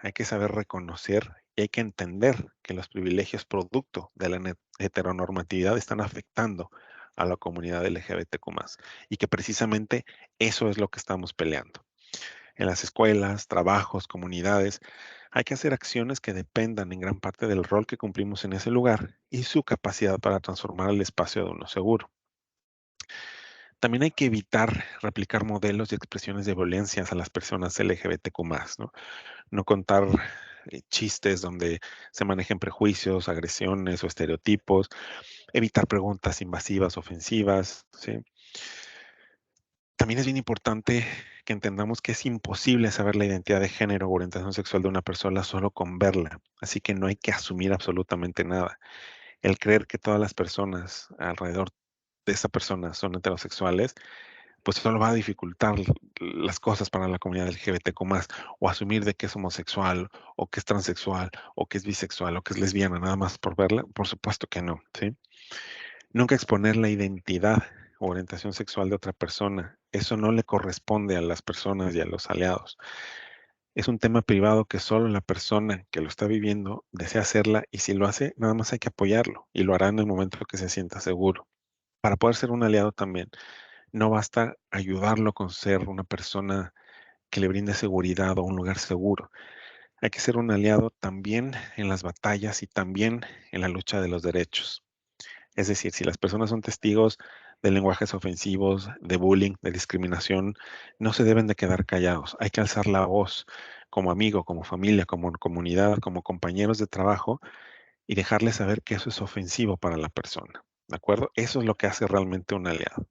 Hay que saber reconocer y hay que entender que los privilegios producto de la heteronormatividad están afectando a la comunidad LGBTQ+, y que precisamente eso es lo que estamos peleando. En las escuelas, trabajos, comunidades, hay que hacer acciones que dependan en gran parte del rol que cumplimos en ese lugar y su capacidad para transformar el espacio de uno seguro. También hay que evitar replicar modelos y expresiones de violencia a las personas LGBTQ+, ¿no? No contar chistes donde se manejen prejuicios, agresiones o estereotipos, evitar preguntas invasivas, ofensivas, ¿sí? También es bien importante que entendamos que es imposible saber la identidad de género o orientación sexual de una persona solo con verla, así que no hay que asumir absolutamente nada. El creer que todas las personas alrededor de esa persona son heterosexuales, pues solo va a dificultar las cosas para la comunidad LGBTQ+, o asumir de que es homosexual, o que es transexual, o que es bisexual, o que es lesbiana, nada más por verla, por supuesto que no, ¿sí? Nunca exponer la identidad o orientación sexual de otra persona. Eso no le corresponde a las personas y a los aliados. Es un tema privado que solo la persona que lo está viviendo desea hacerla, y si lo hace, nada más hay que apoyarlo y lo hará en el momento que se sienta seguro. Para poder ser un aliado también, no basta ayudarlo con ser una persona que le brinde seguridad o un lugar seguro. Hay que ser un aliado también en las batallas y también en la lucha de los derechos. Es decir, si las personas son testigos de lenguajes ofensivos, de bullying, de discriminación, no se deben de quedar callados. Hay que alzar la voz como amigo, como familia, como comunidad, como compañeros de trabajo, y dejarles saber que eso es ofensivo para la persona. ¿De acuerdo? Eso es lo que hace realmente un aliado.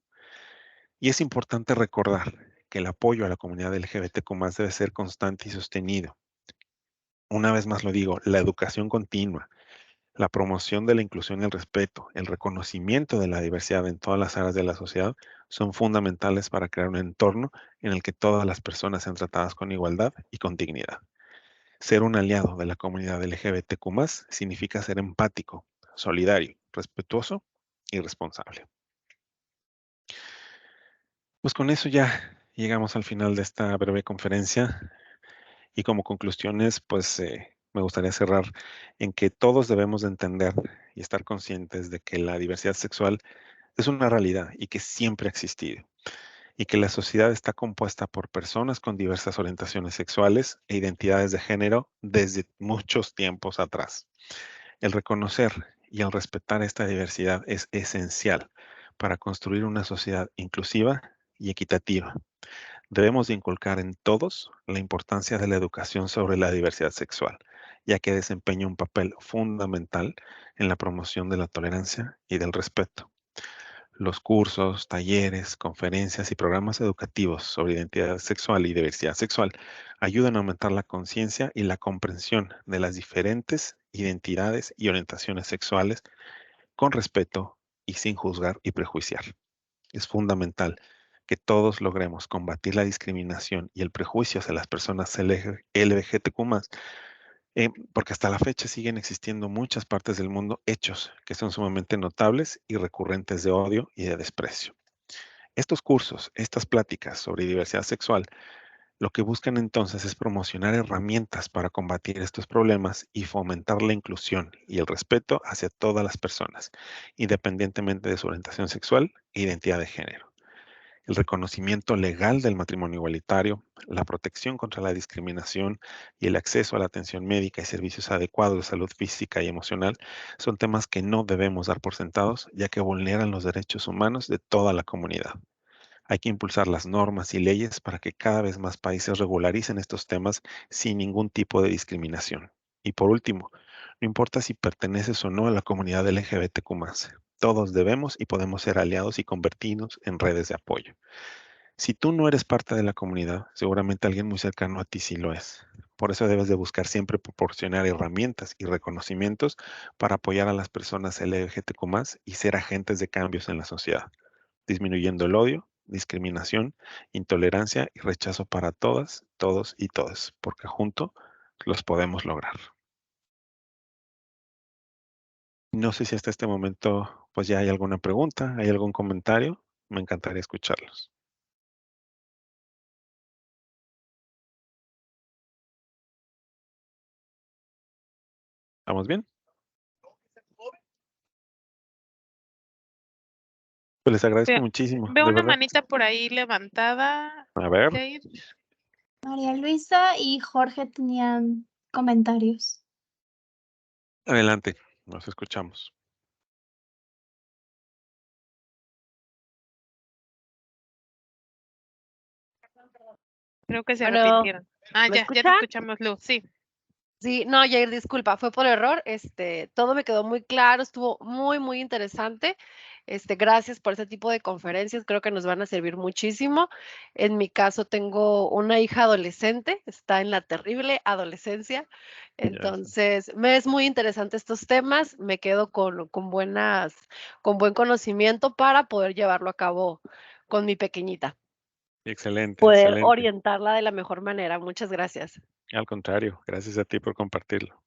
Y es importante recordar que el apoyo a la comunidad LGBTQ+ debe ser constante y sostenido. Una vez más lo digo, la educación continua, la promoción de la inclusión y el respeto, el reconocimiento de la diversidad en todas las áreas de la sociedad son fundamentales para crear un entorno en el que todas las personas sean tratadas con igualdad y con dignidad. Ser un aliado de la comunidad LGBTQ+ significa ser empático, solidario, respetuoso y responsable. Pues con eso ya llegamos al final de esta breve conferencia Y como conclusiones, pues me gustaría cerrar en que todos debemos de entender y estar conscientes de que la diversidad sexual es una realidad y que siempre ha existido, y que la sociedad está compuesta por personas con diversas orientaciones sexuales e identidades de género desde muchos tiempos atrás. El reconocer y el respetar esta diversidad es esencial para construir una sociedad inclusiva y equitativa. Debemos de inculcar en todos la importancia de la educación sobre la diversidad sexual, ya que desempeña un papel fundamental en la promoción de la tolerancia y del respeto. Los cursos, talleres, conferencias y programas educativos sobre identidad sexual y diversidad sexual ayudan a aumentar la conciencia y la comprensión de las diferentes identidades y orientaciones sexuales con respeto y sin juzgar y prejuiciar. Es fundamental que todos logremos combatir la discriminación y el prejuicio hacia las personas LGBTQ+, porque hasta la fecha siguen existiendo muchas partes del mundo hechos que son sumamente notables y recurrentes de odio y de desprecio. Estos cursos, estas pláticas sobre diversidad sexual, lo que buscan entonces es promocionar herramientas para combatir estos problemas y fomentar la inclusión y el respeto hacia todas las personas, independientemente de su orientación sexual e identidad de género. El reconocimiento legal del matrimonio igualitario, la protección contra la discriminación y el acceso a la atención médica y servicios adecuados de salud física y emocional son temas que no debemos dar por sentados, ya que vulneran los derechos humanos de toda la comunidad. Hay que impulsar las normas y leyes para que cada vez más países regularicen estos temas sin ningún tipo de discriminación. Y por último, no importa si perteneces o no a la comunidad LGBTQ+, todos debemos y podemos ser aliados y convertirnos en redes de apoyo. Si tú no eres parte de la comunidad, seguramente alguien muy cercano a ti sí lo es. Por eso debes de buscar siempre proporcionar herramientas y reconocimientos para apoyar a las personas LGBTQ+ y ser agentes de cambios en la sociedad, disminuyendo el odio, discriminación, intolerancia y rechazo para todas, todos y todas, porque juntos los podemos lograr. No sé si hasta este momento pues ya hay alguna pregunta, hay algún comentario, me encantaría escucharlos. ¿Estamos bien? Pues les agradezco Veo muchísimo, veo de una verdad. manita por ahí levantada, A ver, Jair. María Luisa y Jorge tenían comentarios. adelante, nos escuchamos. Creo que se Bueno, arrepintieron. ¿me Ya te escuchan? escuchamos, Lu, sí. Sí, no, Yair, disculpa, fue por error, todo me quedó muy claro, estuvo muy, muy interesante. Gracias por ese tipo de conferencias, creo que nos van a servir muchísimo. En mi caso, tengo una hija adolescente, está en la terrible adolescencia, Ya sé. entonces me es muy interesante estos temas, me quedo con buen conocimiento para poder llevarlo a cabo con mi pequeñita, Excelente, poder excelente. orientarla de la mejor manera. Muchas gracias. Al contrario, gracias a ti por compartirlo.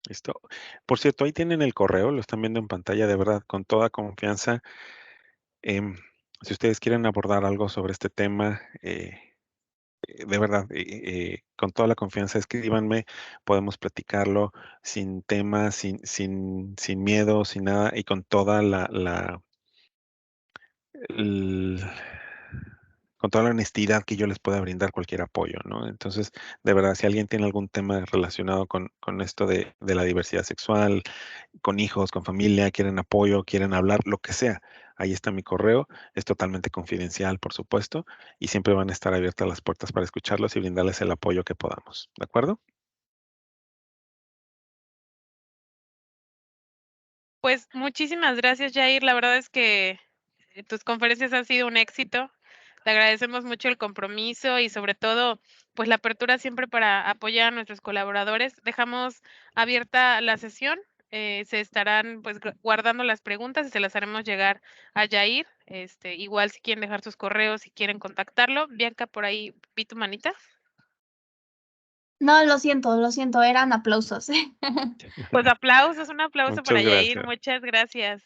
Listo. Por cierto, ahí tienen el correo, lo están viendo en pantalla, de verdad, con toda confianza. Em, si ustedes quieren abordar algo sobre este tema, de verdad, con toda la confianza, escríbanme, podemos platicarlo sin tema, sin miedo, sin nada, y con toda el- con toda la honestidad que yo les pueda brindar cualquier apoyo, ¿no? Entonces, de verdad, si alguien tiene algún tema relacionado con esto de la diversidad sexual, con hijos, con familia, quieren apoyo, quieren hablar, lo que sea, ahí está mi correo, es totalmente confidencial, por supuesto, y siempre van a estar abiertas las puertas para escucharlos y brindarles el apoyo que podamos, ¿de acuerdo? Pues, muchísimas gracias, Jair. La verdad es que, tus conferencias han sido un éxito. Te agradecemos mucho el compromiso y, sobre todo, pues, la apertura siempre para apoyar a nuestros colaboradores. Dejamos abierta la sesión, se estarán, pues, guardando las preguntas y se las haremos llegar a Jair. Igual si quieren dejar sus correos, si quieren contactarlo. Bianca, por ahí vi tu manita. No, lo siento, eran aplausos. Pues aplausos, un aplauso para Muchas Yair, gracias. muchas gracias.